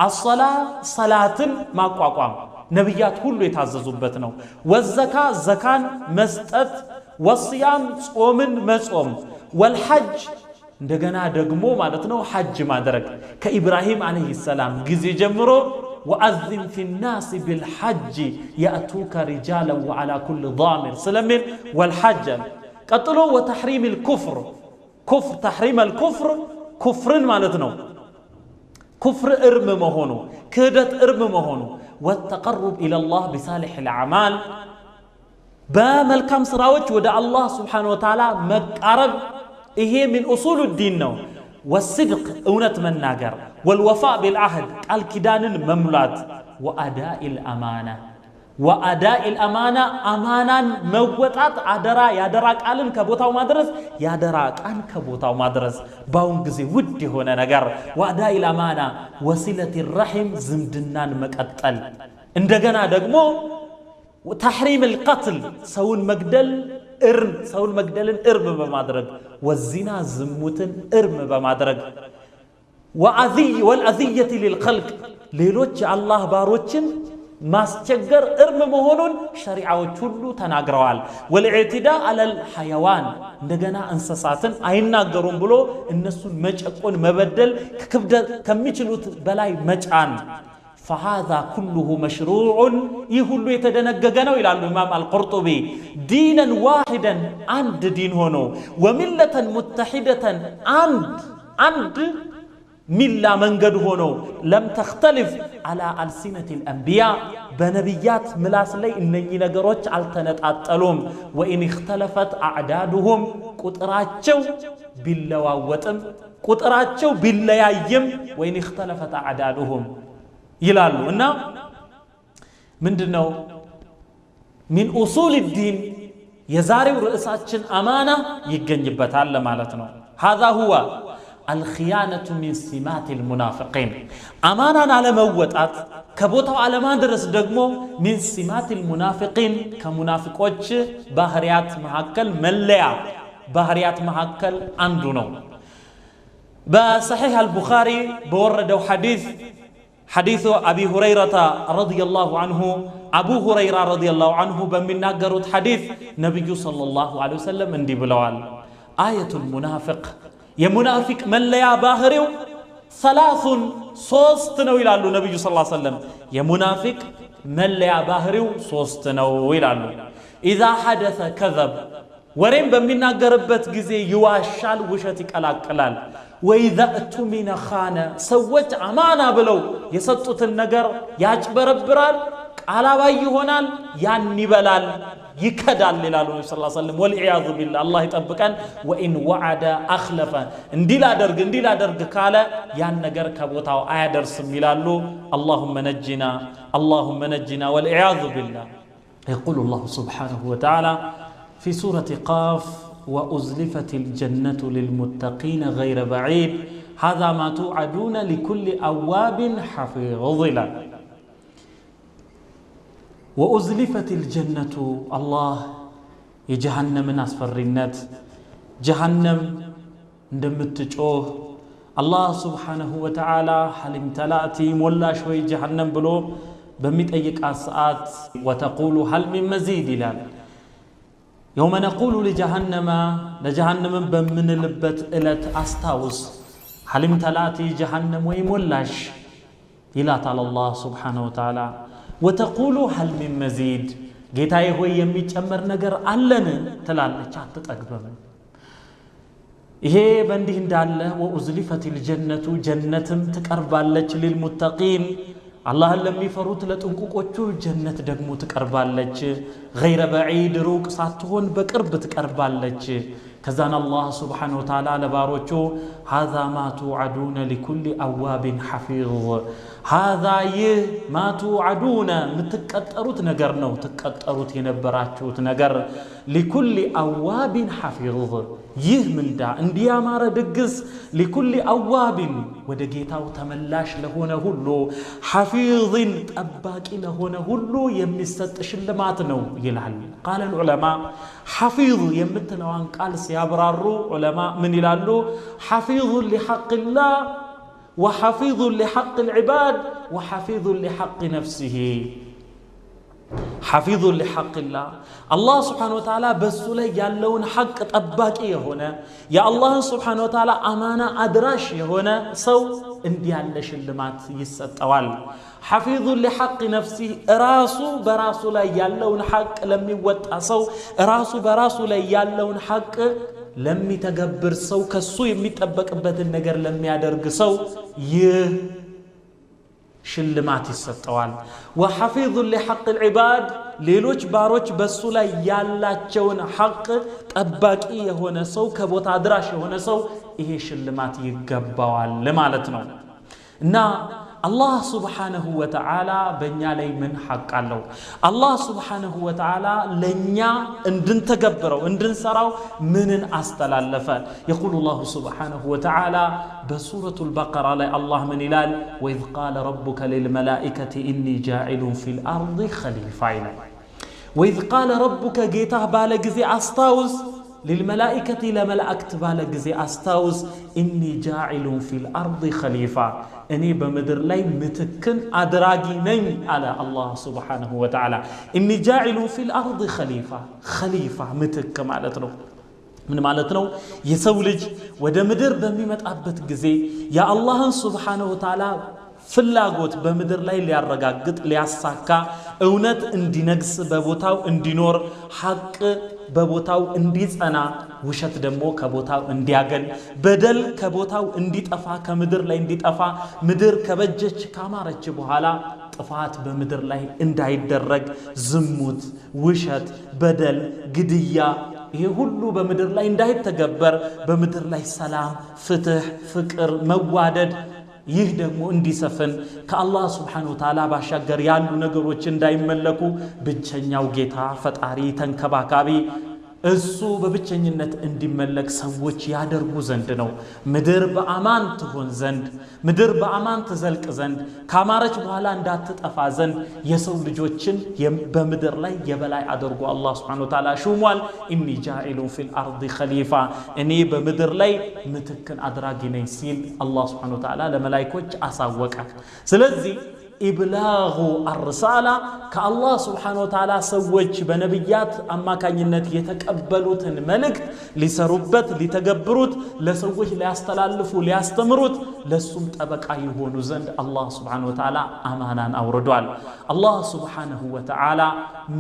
الصلاه صلاتን ማቋቋም ነብያት ሁሉ የታዘዙበት ነው ወዘካ ዘካን መስጠት ወصيام ጾምን መጾም والحج እንደገና ደግሞ ማለት ነው ሐጅ ማድረግ ከኢብራሂም አለይሂ ሰላም ጊዜ ጀምሮ وأذن في الناس بالحج يأتوك رجالا وعلى كل ضامر سلمين والحج قتلوا وتحريم الكفر كفر تحريم الكفر كفر مالتنا كفر إرم مهونو كدت إرم مهونو والتقرب إلى الله بصالح الأعمال بملكم سراوج ودع الله سبحانه وتعالى مقرب إيه من أصول الدين نو والصدق أونت من ناجر والوفاء بالعهد الكدان مملات وأداء الأمانة وأداء الأمانة أمانا موتات عدرا يادراك ألن كبوتاو مدرس يادراك أن كبوتاو مدرس باونغزي ودي هنا نجر وأداء الأمانة وصلة الرحم زمدنان مكتل اندغنا دغمو وتحريم القتل سون مقدل إرم سون مقدلن إرم بمادرج والزنا زموتن إرم بمادرج والأذية للخلق ليلوش الله باروتشن ماسجر إرم مهونون شريعة كله تناقروال والاعتداء على الحيوان ندغنا انسساتن اينا غروم بلو النسون مجقون مبدل كميچلوت بلاي مجان فهذا كله مشروع يهلو يتدنججنو الى الامام القرطبي دينا واحدا عند دين هونو وملة متحدة عند ملا منقد هونو لم تختلف على ألسنة الأنبياء بنبيات ملاس لي إنني نقروش التنطاطلوم وإن اختلفت أعدادهم قطراتشو باللواوتم قطراتشو بالليايم وإن اختلفت أعدادهم يلالو إنه من دنو من أصول الدين يزاري رئيساتشن أمانة يجنجبتها لمالتنا هذا هو الخيانة من سمات المنافقين أمانا على موتات كبوتو على ما درس دقمو من سمات المنافقين كمنافقوش بحريات محاكل مليا بحريات محاكل عندنا بصحيح البخاري بوردو حديث أبي هريرة رضي الله عنه أبو هريرة رضي الله عنه بمن نقرت حديث نبي صلى الله عليه وسلم اندي بلوال آية المنافق يمنافق من لا باهريو ثلاث صوست نو يلالو نبي صلى الله عليه وسلم يمنافق من لا باهريو صوست نو يلالو إذا حدث كذب ورين بمناغربت غزي يواشال وشت يقلاقلال وإذا اؤتمن خان سوت امانه بلو يسطوتن ነገር ያጭበረብራል ቃላባይ ይሆናል ያን ይበላል ይከዳል ይላሉ ነብዩ ሰለላሁ ዐለይሂ ወሰለም ወልዒያዙ ቢላህ አላህ ይጠብቀን ወኢን ወዐደ አኽለፈ እንዲላደርግ ካለ ያን ነገር ከቦታው አያደርስም ይላሉ اللهم نجنا والعياذ بالله يقول الله سبحانه وتعالى في سورة قاف وأزلفت الجنة للمتقين غير بعيد هذا ما توعدون لكل أواب حفيظ وأزلفت الجنة الله يجهنم من أسفر النت جهنم እንደምትጮህ الله سبحانه وتعالى حلم تلاتي مولا شوي جهنم بلو بميطيق ساعات وتقول هل من مزيد ይላል يوم نقول لجهنم بمنلبت እለት አስታውስ حلم تلاتي جهنم ወይ ሞላሽ ይላታል الله سبحانه وتعالى وتقول هل من مزيد ጌታዬ ሆይ የሚጨመር ነገር አለን ትላለች አትጠግበም ይሄ በእንዲህ እንዳለ ወኡዝሊፈት الجنة ጀነትም ትቀርባለች للمتقين አላህን ለሚፈሩት ለጥንቁቆቹ ጀነት ደግሞ ትቀርባለች غير بعيد ሩቅ ሳትሆን በቅርብ ትቀርባለች ከዛን አላህ Subhanahu Wa Ta'ala ለባሮቹ هذا ما توعدون لكل أواب حفيظ هذا ما توعدون ምትቀጠሩት ነገር ነው ትቀጠሩት የነበራችሁት ነገር لكل أواب حفيظ ይህ ምንዳ እንዲያማረ ድግስ لكل أواب ወደ ጌታው ተመላሽ ለሆነ ሁሉ حفيظ ጠባቂ ለሆነ ሁሉ የሚሰጥ ሽልማት ነው ይላል قال العلماء حفيظ የምትለዋን ቃል ሲያብራሩ علماء ምን ይላሉ حفيظ لحق الله وحفيظ لحق العباد وحفيظ لحق نفسه حفيظ لحق الله الله سبحانه وتعالى بسو ላይ ያለውን ሐቅ ጠባቂ የሆነ የአላህ سبحانه وتعالى አማና አድራሽ የሆነ ሰው እንዲያለ ሽልማት ይሰጠዋል حفيظ لحق نفسه ራሱ በራሱ ላይ ያለውን ሐቅ ለሚወጣ ሰው ራሱ በራሱ ላይ ያለውን ሐቅ ለሚተገብር ሰው ከሱ የሚጠበቅበትን ነገር ለሚያደርግ ሰው ይህ ሽልማት ይሰጠዋል وحفيظ لحق العباد ሌሎች ባሮች በሱ ላይ ያላቸውን ሐቅ ጠባቂ የሆነ ሰው ከቦታ አድራሽ የሆነ ሰው ይሄ ሽልማት ይገባዋል ለማለት ነው እና الله سبحانه وتعالى በእኛ ላይ ምን ሐቅ አለው الله سبحانه وتعالى ለኛ እንድንተገብረው እንድንሰራው ምንን አስተላለፈ يقول الله سبحانه وتعالى بسورة البقرة ላይ الله من ይላል وإذ قال ربك للملائكة إني جاعل في الأرض خليفة وإذ قال ربك ጌታህ ባለ ጊዜ አስታውስ للملائكة لملائكة بالا جزي أستاوز إني جاعل في الأرض خليفة إني بمدر لي متكن أدراجي نين على الله سبحانه وتعالى إني جاعل في الأرض خليفة متك مالتنا من مالتنا يسولج ودمدر بميمت أبت جزي يا الله سبحانه وتعالى ፍላጎት በመድር ላይ ሊያረጋግጥ ሊያሳካ እውነት እንዲነግስ በቦታው እንዲኖር ሐቅ በቦታው እንዲጸና ውሸት ደግሞ ከቦታው እንዲያገል በደል ከቦታው እንዲጠፋ ከምድር ላይ እንዲጠፋ ምድር ከበጀች ካማረች በኋላ ጥፋት በምድር ላይ እንዳይደረግ ዝሙት ውሸት በደል ግድያ ይሄ ሁሉ በምድር ላይ እንዳይተገበር በምድር ላይ ሰላም ፍትህ ፍቅር መዋደድ ይህ ደግሞ እንዲሰፈን ከአላህ Subhanahu Wa Ta'ala ባሻገር ያሉ ነገሮች እንዳይመለኩ ብቸኛው ጌታ ፈጣሪ ተንከባካቢ እሱ በብቸኝነት እንዲመለክ ሰዎች ያደርጉ ዘንድ ነው ምድር በአማን ትሆን ዘንድ ምድር በአማን ትዘልቅ ዘንድ ካማረች በኋላ እንዳትጠፋ ዘንድ የሰው ልጆችን በምድር ላይ የበላይ አድርጎ አላህ Subhanahu Wa Ta'ala ሹሟል ኢኒ ጃኢሉ ፊል አርዲ ኸሊፋ እኔ በምድር ላይ ምትክን አድራጊ ነኝ ሲል አላህ Subhanahu Wa Ta'ala ለመላእክቶች አሳወቀ ስለዚህ ኢብላጉ አርሳላ ከአላህ Subhanahu Wa Ta'ala ሰዎች በነብያት አማካኝነት የተቀበሉትን መልእክት ሊሰሩበት ሊተገብሩት ለሰዎች ሊያስተላልፉ ሊያስተምሩት ለሱም ጠበቃ ይሆኑ ዘንድ አላህ Subhanahu Wa Ta'ala አማናን አውርዷል አላህ Subhanahu Wa Ta'ala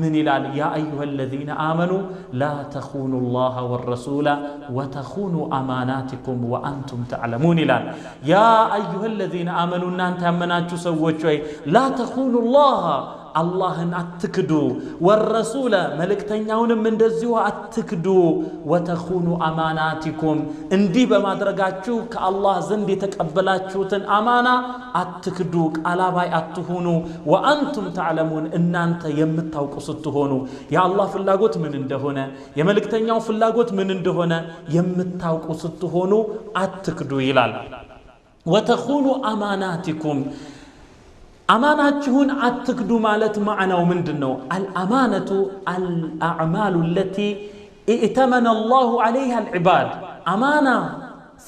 ምን ይላል ያ አዩሀለዚነ አመኑ ላ ተኹኑ አላህ ወረሱላ ወተኹኑ አማናቲኩም ወአንቱም ተዕለሙን ይላል ያ አዩሀለዚነ አመኑ እናንተ ያመናችሁ ሰዎች ወይ لا تخونوا الله አላህን አትክዱ ወረሱለ መልእክተኛውንም እንደዚሁ አትክዱ ወተኹኑ አማናቲኩም እንዲህ በማድረጋችሁ ከአላህ ዘንድ የተቀበላችሁትን አማና አትክዱ ቃላባይ አትሁኑ ወአንቱም ተዕለሙን እናንተ የምታውቁ ስትሆኑ የአላህ ፍላጎት ምን እንደሆነ የመልእክተኛው ፍላጎት ምን እንደሆነ የምታውቁ ስትሆኑ አትክዱ ይላል ወተኹኑ አማናቲኩም አማናችሁን አትክዱ ማለት ማዕናው ምንድነው አልአማነቱ አልአዕማሉ التي ائتمن الله عليها العباد አማና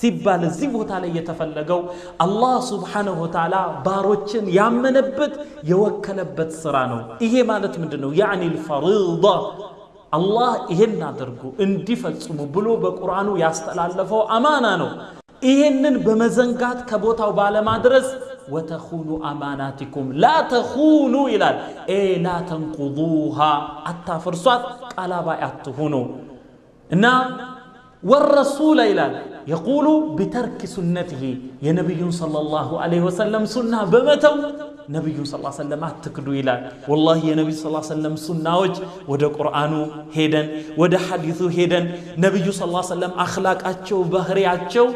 ሲባል እዚህ ቦታ ላይ የተፈለገው አላህ Subhanahu Wa Ta'ala ባሮችን ያመነበት የወከለበት ስራ ነው ይሄ ማለት ምንድነው يعني الفريضة አላህ ይሄን አድርጉ እንዲፈጽሙ ብሎ በቁርአኑ ያስተላለፈው አማና ነው ይሄንን በመዘንጋት ከቦታው ባለማድረስ وتخونوا أماناتكم لا تخونوا إلى لا تنقضوها التفرصات قال بايعتهونوا والرسول إلى يقول بترك سنته يا نبي صلى الله عليه وسلم سنة بمتو نبي صلى الله عليه وسلم أتكدوا إلى والله يا نبي صلى الله عليه وسلم سنة وده قرآن هيدن وده حديث هيدن نبي صلى الله عليه وسلم أخلاق أتشو بهري أتشو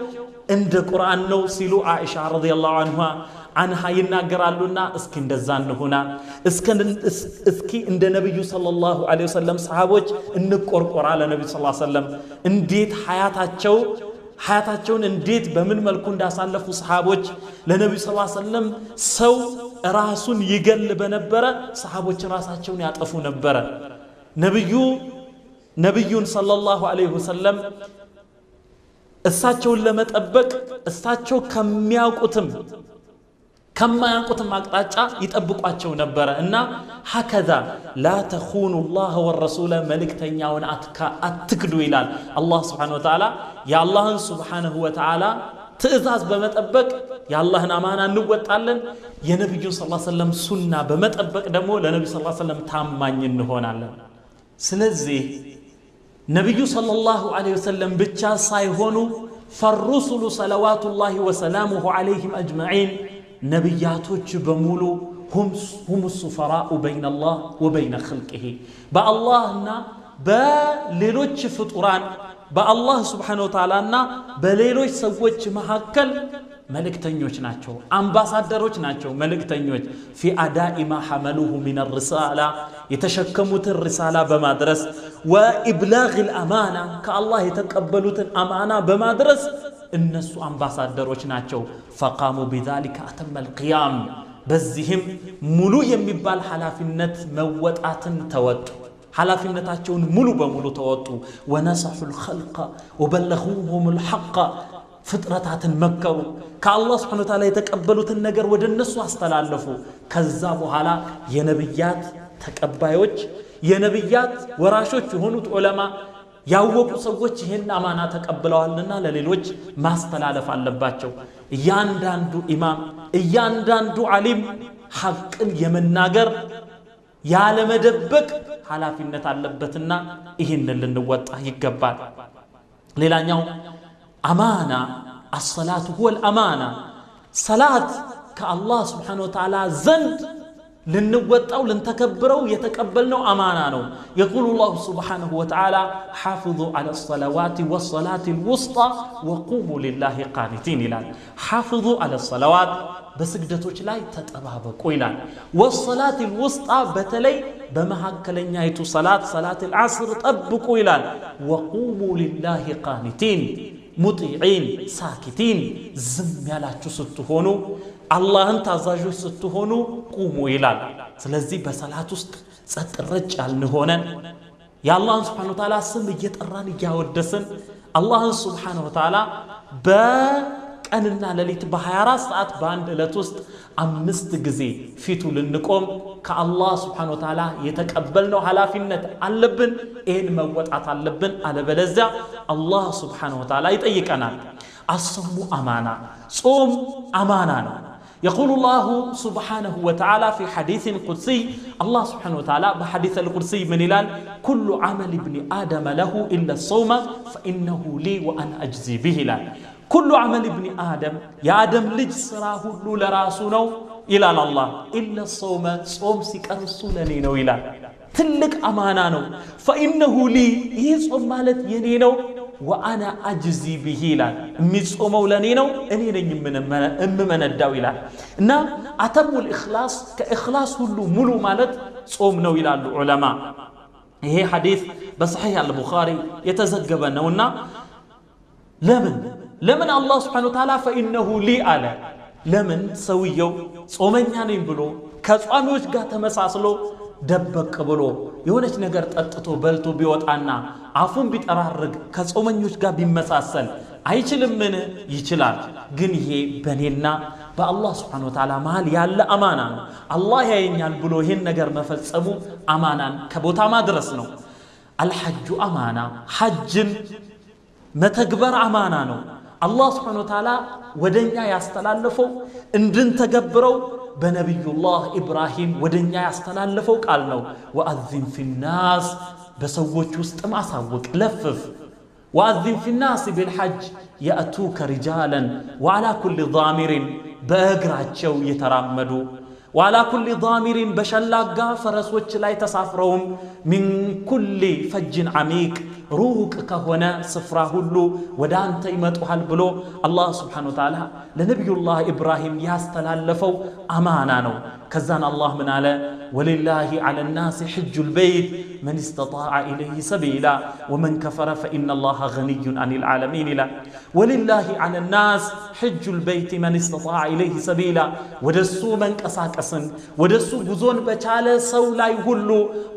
عند قرآن نو سيلو عائشة رضي الله عنها يناقرالونا اسكي اندزان هنا اسكي عند نبي صلى الله عليه وسلم صحابوች እንቆርቆር على نبي صلى الله عليه وسلم እንዴት ሐያታቸውን እንዴት በምን መልኩ እንዳሳለፉ صحابوች ለነብዩ صلى الله عليه وسلم ሰው ራሱን ይገል በነበረ صحابوች ራሳቸውን ያጠፉ ነበረ ነብዩን صلى الله عليه وسلم እሳቸውን ለመጠበቅ እሳቸው ከማያውቁትም አቅጣጫ ይጠብቋቸው ነበር እና هكذا لا تخونوا الله والرسول መልእክተኛውን አትክዱ ይላል አላህ Subhanahu Wa Ta'ala ያ አላህን Subhanahu Wa Ta'ala ትእዛዝ በመጠበቅ ያላህን አማና እንወጣለን የነብዩን ሰለላሁ ዐለይሂ ወሰለም ሱና በመጠበቅ ደግሞ ለነብዩ ሰለላሁ ዐለይሂ ወሰለም ታማኝ እንሆናለን ስለዚህ ነብዩ ሰለላሁ ዐለይሂ ወሰለም ብቻ ሳይሆኑ ፈሩሱሉ ሰለዋቱላሂ ወሰላሙሁ ዐለይሂም አጅመዒን ነብያቶች በሙሉ هم السفراء بين الله وبين خلقه باللهنا በሌሎች ፍጡራን በአላህ Subhanahu Wa Ta'ala እና በሌሎች ሰዎች መሐከል መልእክተኞች ናቸው አምባሳደሮች ናቸው መልእክተኞች في اداء ما حملوه من الرساله የተሸከሙት ሪሳላ በማድረስ وابلاغ الامانه ከአላህ የተቀበሉት አማና በማድረስ እነሱ አምባሳደሮች ናቸው فقاموا بذلك اتم القيام በዚህም ሙሉ የሚባል ሐላፊነት መወጣትን ተወጡ ሐላፊነታቸውን ሙሉ በሙሉ ተወጡ ونصحوا الخلق وبلغوهم الحق ፍጥረታትን መከሩ ከአላህ Subhanahu Wa Ta'ala የተቀበሉትን ነገር ወደ እነሱ አስተላለፉ ከዛ በኋላ የነብያት ተቀባዮች የነብያት ወራሾች የሆኑት ዑለማ ያወቁ ሰዎች ይሄን አማና ተቀብለዋልና ለሌሎች ማስተላለፍ አለባቸው እያንዳንዱ ኢማም እያንዳንዱ ዓሊም ሐቅን የመናገር ያለ መደበቅ ሐላፊነት አለበትና ይሄንን ልንወጣ ይገባል ሌላኛው አማና الصلاه هو الامانه صلاه كالله سبحانه وتعالى زند لنوطاو لنتكبرو يتقبلنو امانه نو يقول الله سبحانه وتعالى حافظوا على الصلوات والصلاه الوسطى وقوموا لله قانتين الى حافظوا على الصلوات بسجدتوች ላይ ተጠባበቁ ይላል والصلاه الوسطى በተለይ በመሐከለኛይቱ صلاه العصر ጠብቁ ይላል وقوموا لله قانتين ሙጢዒን ሳኪቲን ዝም ያላችሁ ስትሆኑ አላህን ታዛዦች ስትሆኑ ቁሙ ይላል ስለዚህ በሰላት ውስጥ ጸጥ ረጭ ያልሆነን የአላህን Subhanahu Wa Ta'ala ስም እየጠራን እያወደስን አላህን Subhanahu Wa Ta'ala በቀንና ሌሊት በ24 ሰዓት በአንድ ዕለት ውስጥ 5 ጊዜ ፊቱ ልንቆም ከአላህ Subhanahu Wa Ta'ala የተቀበልነው ሐላፊነት አለብን ይሄን መወጣት አለብን አለበለዚያ አላህ Subhanahu Wa Ta'ala ይጠይቀናል አስሙ አማና ጾም አማና ነው يقول الله سبحانه وتعالى في حديث قدسي الله سبحانه وتعالى بحديث القدسي من الال كل عمل ابن آدم له إلا الصوم فإنه لي وأنا أجزي به الال كل عمل ابن آدم يا آدم لج سراه لراسونه ይላል አላህ ኢለ ሶመ ጾም ሲቀር እሱ ለኔ ነው ይላል ትልቅ አማና ነው ፈኢነሁ ሊ ይህ ጾም ማለት የኔ ነው ወአና አጅዚ ቢሂ ይላል የሚጾመው ለኔ ነው እኔ ነኝ እምመነዳው ይላል እና አተሙል ኢኽላስ ከኢኽላስ ሁሉ ሙሉ ማለት ጾም ነው ይላሉ ዑለማ ይሄ ሐዲስ በሰሒህ አልቡኻሪ የተዘገበ ነውና ለምን አላህ Subhanahu Wa Ta'ala ፈኢነሁ ሊ አለ ለምን ሰውየው ጾመኛ ነኝ ብሎ ከጿሚዎች ጋር ተመሳስሎ ደበቅ ብሎ የሆነች ነገር ጠጥቶ በልቶ ቢወጣና አፉን ቢጠራርግ ከጾመኞች ጋር ቢመሳሰል አይችልምን ይችላል ግን ይሄ በኔና በአላህ Subhanahu Wa Ta'ala መሃል ያለ አማና ነው አላህ ያየኛል ብሎ ይሄን ነገር መፈጸሙ አማናን ከቦታ ማድረስ ነው አልሐጁ አማና ሐጅን መተግበር አማና ነው አላህ Subhanahu Wa Ta'ala ወደኛ ያስተላለፈው እንድንተገብረው በነብዩላህ ኢብራሂም ወደኛ ያስተላለፈው ቃል ነው ወአዚን ፊናስ በሰዎች ውስጥ ማሳወቅ ለፍፍ ወአዚን ፊናስ ቢልሐጅ ያእቱከ ሪጃላን ወዓላ ኩሊ ዳሚሪን በእግራቸው የተራመዱ وعلى كل ضامر بشلاقا فرسوچ لا يتسافرهم من كل فج عميق روق كهنا سفرا هلو ودانت يمطحال بلو الله سبحانه وتعالى لنبي الله ابراهيم ياستلالفو امانه نو كزان الله من على ولله على الناس حج البيت من استطاع اليه سبيلا ومن كفر فان الله غني عن العالمين لا ولله على الناس حج البيت من استطاع اليه سبيلا ودسو من قساقسن ودسو ጉዞን በቻለ ሰው ላይ ሁሉ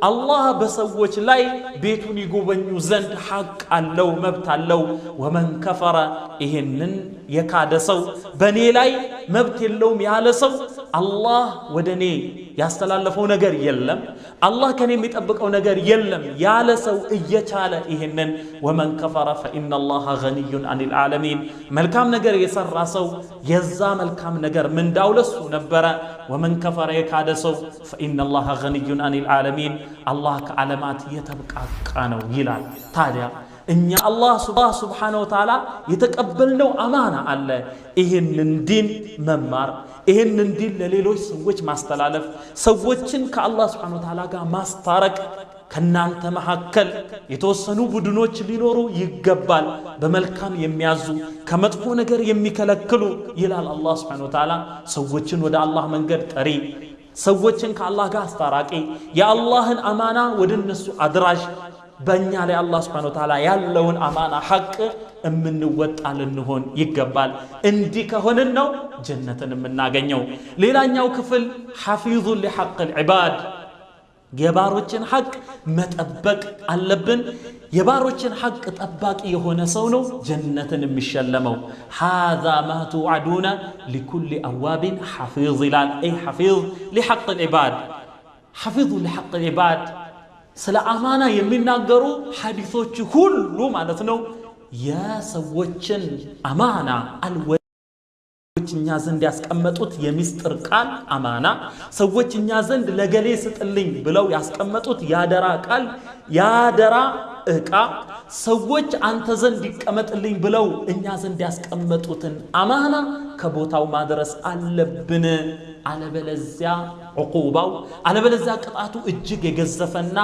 አላህ በሰዎች ላይ ቤቱን ይጎበኙ ዘንድ ሐቅ አለው መብት አለው ወመን ከፈረ ይሄንን የካደ ሰው በኔ ላይ መብት የለውም ያለ ሰው አላህ ወደኔ ያስተላለፈው ነገር የለም አላህ ከኔ የሚጠብቀው ነገር የለም ያለ ሰው እየቻለ ይሄንን ወመን ከፈረ فإن الله غني عن العالمين መልካም ነገር የሰራ ሰው የዛ መልካም ነገር ምንዳው ለሱ ነበረ ወመን ከፈረ የካደ ሰው فإن الله غني عن العالمين الله ከዓለማት የተብቃቃ ነው ይላል ታዲያ እኛ አላህ Subhanahu Wa Ta'ala የተቀበልነው አማና አለ ይሄንን ዲን መማር ይሄንን ዲን ለሌሎች ሰዎች ማስተላለፍ ሰዎችን ከአላህ Subhanahu Wa Ta'ala ጋር ማስታረቅ ከናንተ መሐከል የተወሰኑ ቡድኖች ሊኖሩ ይገባል በመልካም የሚያዙ ከመጥፎ ነገር የሚከለክሉ ይላል አላህ Subhanahu Wa Ta'ala ሰዎችን ወደ አላህ መንገድ ጠሪ ሰዎችን ከአላህ ጋር አስታራቂ የአላህን አማና ወደነሱ አድራሽ በእኛ ላይ አላህ Subhanahu Wa Ta'ala ያለውን አማና ሐቅ እምንወጣ ልንሆን ይገባል እንዲህ ከሆነን ነው ጀነትን የምናገኘው ሌላኛው ክፍል ሐፊዙ ለሐቅ العباد የባሮችን ሐቅ መጠበቅ አለብን የባሮችን ሐቅ ጠባቂ የሆነ ሰው ነው ጀነትን የሚሸለመው هذا ما توعدون لكل أواب حفيظ أي حفيظ لحق العباد حفيظ لحق العباد ስለ አማና የሚናገሩ ሐዲሶች ሁሉ ማለት ነው የሰዎችን አማና አልወጭኛ ዘንድ ያስቀመጡት የሚስጥር ቃል አማና ሰዎችኛ ዘንድ ለገሌ ስጥልኝ ብለው ያስቀመጡት ያደራ ቃል ያደራ እቃ ሰዎች አንተ ዘንድ ይቀመጥልኝ ብለው እኛ ዘንድ ያስቀመጡትን አማና ከቦታው ማድረስ አለብን አለበለዚያ عقوباو አለበለዚያ ቅጣቱ እጅግ የገዘፈና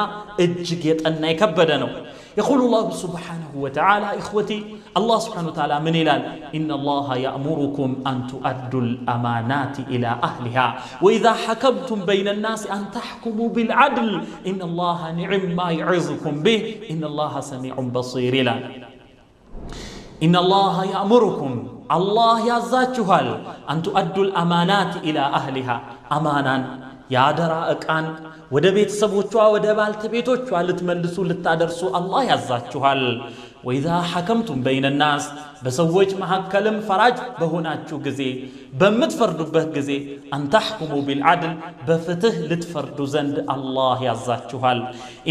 እጅግ የጠና የከበደ ነው يقول الله سبحانه وتعالى إخوتي الله سبحانه وتعالى من إلال إن الله يأمركم أن تؤدوا الأمانات إلى أهلها وإذا حكمتم بين الناس أن تحكموا بالعدل إن الله نعم ما يعظكم به إن الله سميع بصير لا إن الله يأمركم الله يعزاجهال أن تؤدوا الأمانات إلى أهلها أمانا يا دراءكان ወደ ቤተሰቦቿ ወደ ባልተቤቶቿ ልትመልሱ ልታደርሱ አላህ ያዛችኋል وإذا حكمتم بين الناس በሰዎች መሐከልም ፈራጅ በሆናችሁ ጊዜ በመትፈርዱበት ጊዜ أن تحكموا بالعدل በፍትህ ልትፈርዱ ዘንድ አላህ ያዛችኋል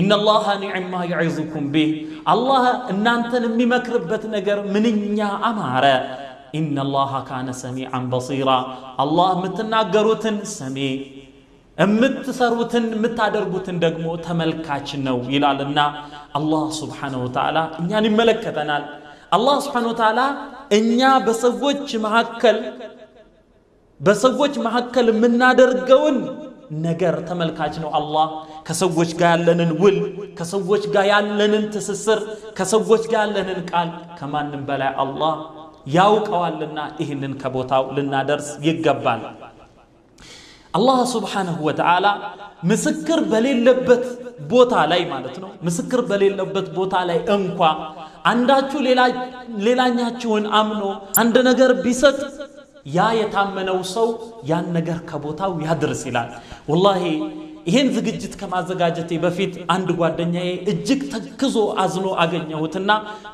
إن الله نعم ما يعظكم به አላህ እናንተን የሚመክርበት ነገር ምንኛ አማረ إن الله كان سميعا بصيرا الله ምትናገሩትን ሰሚ እምትሰሩትን ምታደርጉትን ደግሞ ተመልካች ነው ይላልና አላህ Subhanahu Wa Ta'ala እኛን ይመለከተናል አላህ Subhanahu Wa Ta'ala እኛ በሰዎች መሐከል በሰዎች መካከል የምናደርገውን ነገር ተመልካች ነው አላህ። ከሰዎች ጋር ያለንን ውል፣ ከሰዎች ጋር ያለንን ትስስር፣ ከሰዎች ጋር ያለንን ቃል ከማንም በላይ አላህ ያውቀዋልና ይህንን ከቦታው ልናደርስ ይገባል። አላህ ሱብሓነሁ ወተዓላ ምስክር በሌለበት ቦታ ላይ ማለት ነው፣ ምስክር በሌለበት ቦታ ላይ እንኳ አንዳችሁ ሌላኛችሁን አምኖ አንድ ነገር ቢሰጥ ያ የታመነው ሰው ያን ነገር ከቦታው ያድርስ ይላል። ወላሂ ይሄን ዝግጅት ከማዘጋጀቴ በፊት አንድ ጓደኛዬ እጅግ ተክዞ አዝኖ አገኘሁትና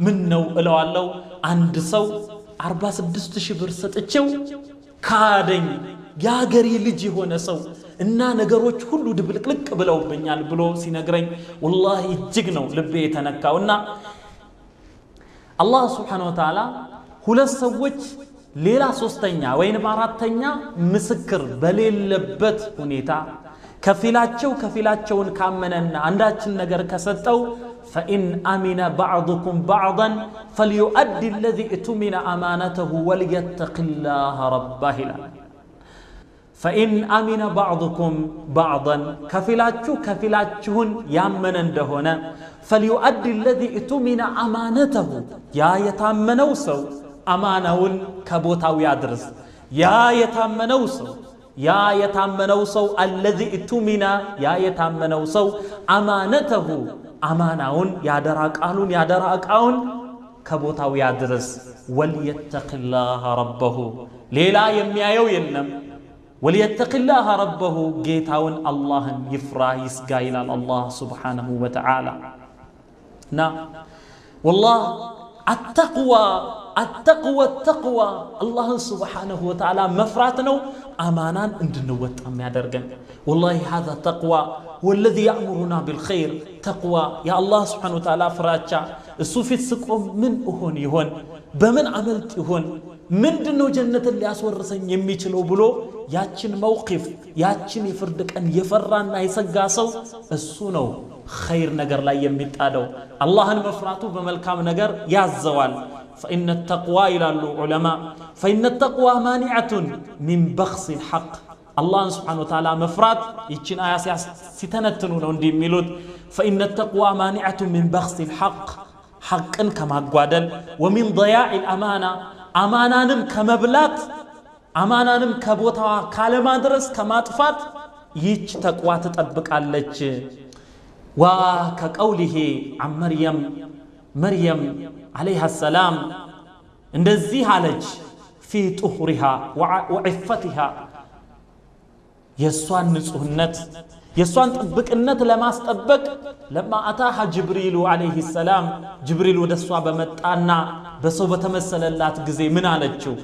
ምን ነው እለዋለሁ፣ አንድ ሰው 46000 ብር ሰጥቼው ካደኝ፣ የአገሬ ልጅ የሆነ ሰው እና ነገሮች ሁሉ ድብልቅልቅ ብለውብኛል ብሎ ሲነግረኝ ወላሂ እጅግ ነው ልቤ የተነካውና አላህ ሱብሓነሁ ወተዓላ ሁለት ሰዎች ሌላ ሶስተኛ ወይንም አራተኛ ምስክር በሌለበት ሁኔታ ከፊላቸውን ካመነና አንዳችን ነገር ከሰጠው فإن أمن بعضكم بعضا فليؤدي الذي اؤتمن أمانته وليتق الله ربه. فإن أمن بعضكم بعضا كفلاتشون يامن اندهونا فليؤدي الذي اؤتمن أمانته يا يتامنوا سو أمانون كبوتاو يادرس يا يتامنوا سو الذي اؤتمن يا يتامنوا سو أمانته أمانون يادراقون كبوتاو يادرس وليتق الله ربه ليلا يميايو يلم وليتق الله ربه جيتاون الله يفرا يسقى إلى الله سبحانه وتعالى. والله التقوى الله سبحانه وتعالى مفراتنا أمانان اندنوت أم يادرقن. والله هذا تقوى والذي يأمرنا بالخير تقوى يا الله سبحانه وتعالى فراتشا السوفي السقوم من أهون يهون بمن عملت يهون من دنو جنة اللي أسورسن يميچلو بلو ያችን መውቂፍ ያችን ይፍርድ ቀን የፈራና የሰጋሰው እሱ ነው ኸይር ነገር ላይ የሚጣደው አላህን መፍራቱ በመልካም ነገር ያዘዋል فإن التقوى ይላሉ ዑለማ فإن التقوى مانعة من بخس الحق الله سبحانه وتعالى መፍራት ይችን አያ ሲተነትኑ ነው እንዲህ የሚሉት فإن التقوى مانعة من بخس الحق حقን ከማጓደል ومن ضياع الأمانة أمانانم ከመብላት አማናንም ከቦታዋ ካለማድረስ ከማጥፋት ይች ተቅዋ ተጠብቃለች ወከቀውሊሂ عن مريم عليها السلام እንደዚህ አለች في طهرها وعفتها የሷን ንጹህነት የሷን ጥብቅነት ለማስጠበቅ لما أتاها جبريل عليه السلام جبريل ወደሷ በመጣና በሰው በተመሰለላት ጊዜ ምን አለችው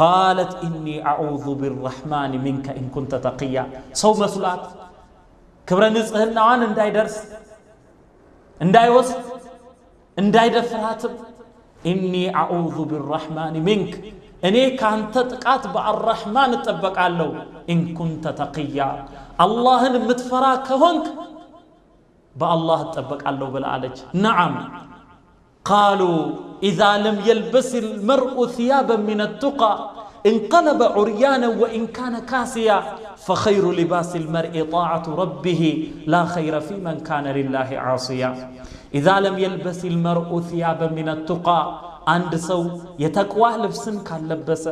قالت إني أعوذ بالرحمن منك إن كنت تقيا سو مسلات كبر نزهنا عن انداي درس انداي وصف انداي دفراتب إني أعوذ بالرحمن منك إني كانت تقات بالرحمن تطبق علو إن كنت تقيا الله متفراك هونك بالله تطبق علو بالعالج نعم قالوا إذا لم يلبس المرء ثيابا من التقى انقلب عريانا وإن كان كاسيا فخير لباس المرء طاعة ربه لا خير في من كان لله عاصيا إذا لم يلبس المرء ثيابا من التقى عند سو يتقوى لبسن كان لبس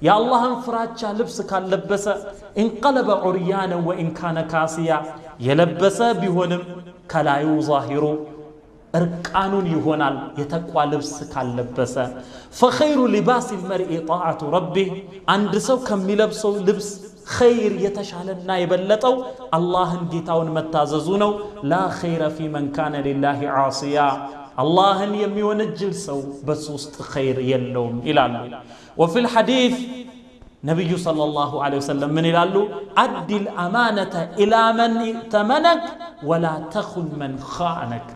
يا الله انفراجا لبس كان لبس انقلب عريانا وإن كان كاسيا يلبس بهنم كلايو ظاهرو እርቃኑን ይሆናል የተቅዋ ልብስ ካለበሰ فخير لباس المرء طاعة ربه አንድ ሰው ከሚለብሰው ልብስ ኸይር የተሻለና የበለጠው አላህን ጌታውን መታዘዙ ነው لا خير في من كان لله عاصيا አላህን የሚወነጅል ሰው በሱ ውስጥ ኸይር የለውም ይላሉ وفي الحديث نبي صلى الله عليه وسلم من يلالو أدي الأمانة إلى من ائتمنك ولا تخن من خانك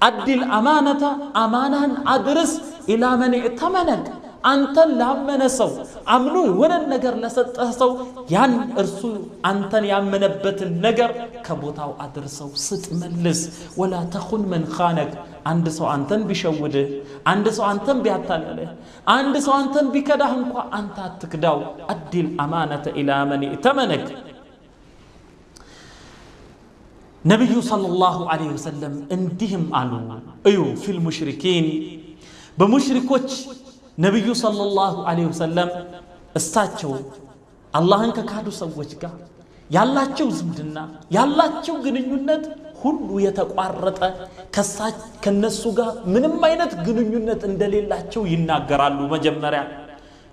أدي الأمانة أمانا أدرس إلى من ائتمنك أنت لامن سو عملو ولا النجر لسته سو ين أرسو أنت يامن بت النجر كبوتاو أدرسو ست ملس ولا تخن من خانك አንድ ሰው አንተን ቢሸውድ አንድ ሰው አንተን ቢያታልል አንድ ሰው አንተን ቢከዳህ እንኳን አንተ አትክዳው አዲል አማነተ ኢላ መን ኢተመነክ ነብዩ ሰለላሁ ዐለይሂ ወሰለም እንዲህም አሉ እዩ ፊል ሙሽሪኪን በሙሽሪኮች ነብዩ ሰለላሁ ዐለይሂ ወሰለም እሳቸው አላህን ከካዱ ሰዎች ጋር ያላቸው ዝምድና ያላቸው ግንኙነት ሁሉ የተቋረጠ ከነሱ ጋር ምንም አይነት ግንኙነት እንደሌላቸው ይናገራሉ መጀመሪያ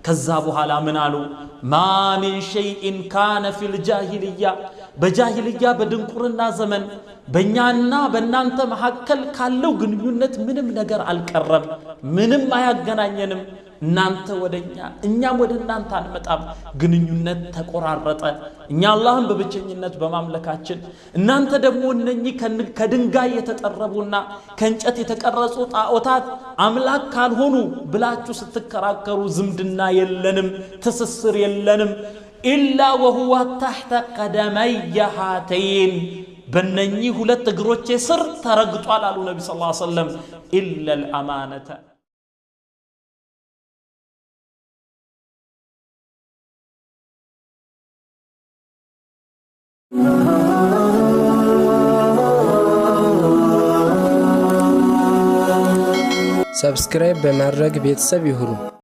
ከዛ በኋላ ምን አሉ ማ ሚን ሸይኢን ካነ ፊል ጃሂልያ በጃሂልያ በድንቁርና ዘመን በእኛና በእናንተ መካከል ካለው ግንኙነት ምንም ነገር አልቀረም ምንም አያገናኘንም እናንተ ወደኛ እኛም ወደ እናንተ አንመጣም ግንኙነት ተቆራረጠ እኛ አላህን በብቸኝነት በማምለካችን እናንተ ደግሞ እነኚህ ከድንጋይ የተጠረቡና ከእንጨት የተቀረጹ ጣዖታት አምላክ ካልሆኑ ብላችሁ ስትከራከሩ ዝምድና የለንም ትስስር የለንም ኢላ ወሁዋ ተሕተ ቀደመየ ሃተይን በእነኚህ ሁለት እግሮቼ ስር ተረግጧል አሉ ነቢ ሰለላሁ ዐለይሂ ወሰለም ኢላ አልአማነተ ሰብስክራይብ በማድረግ ቤተሰብ ይሁኑ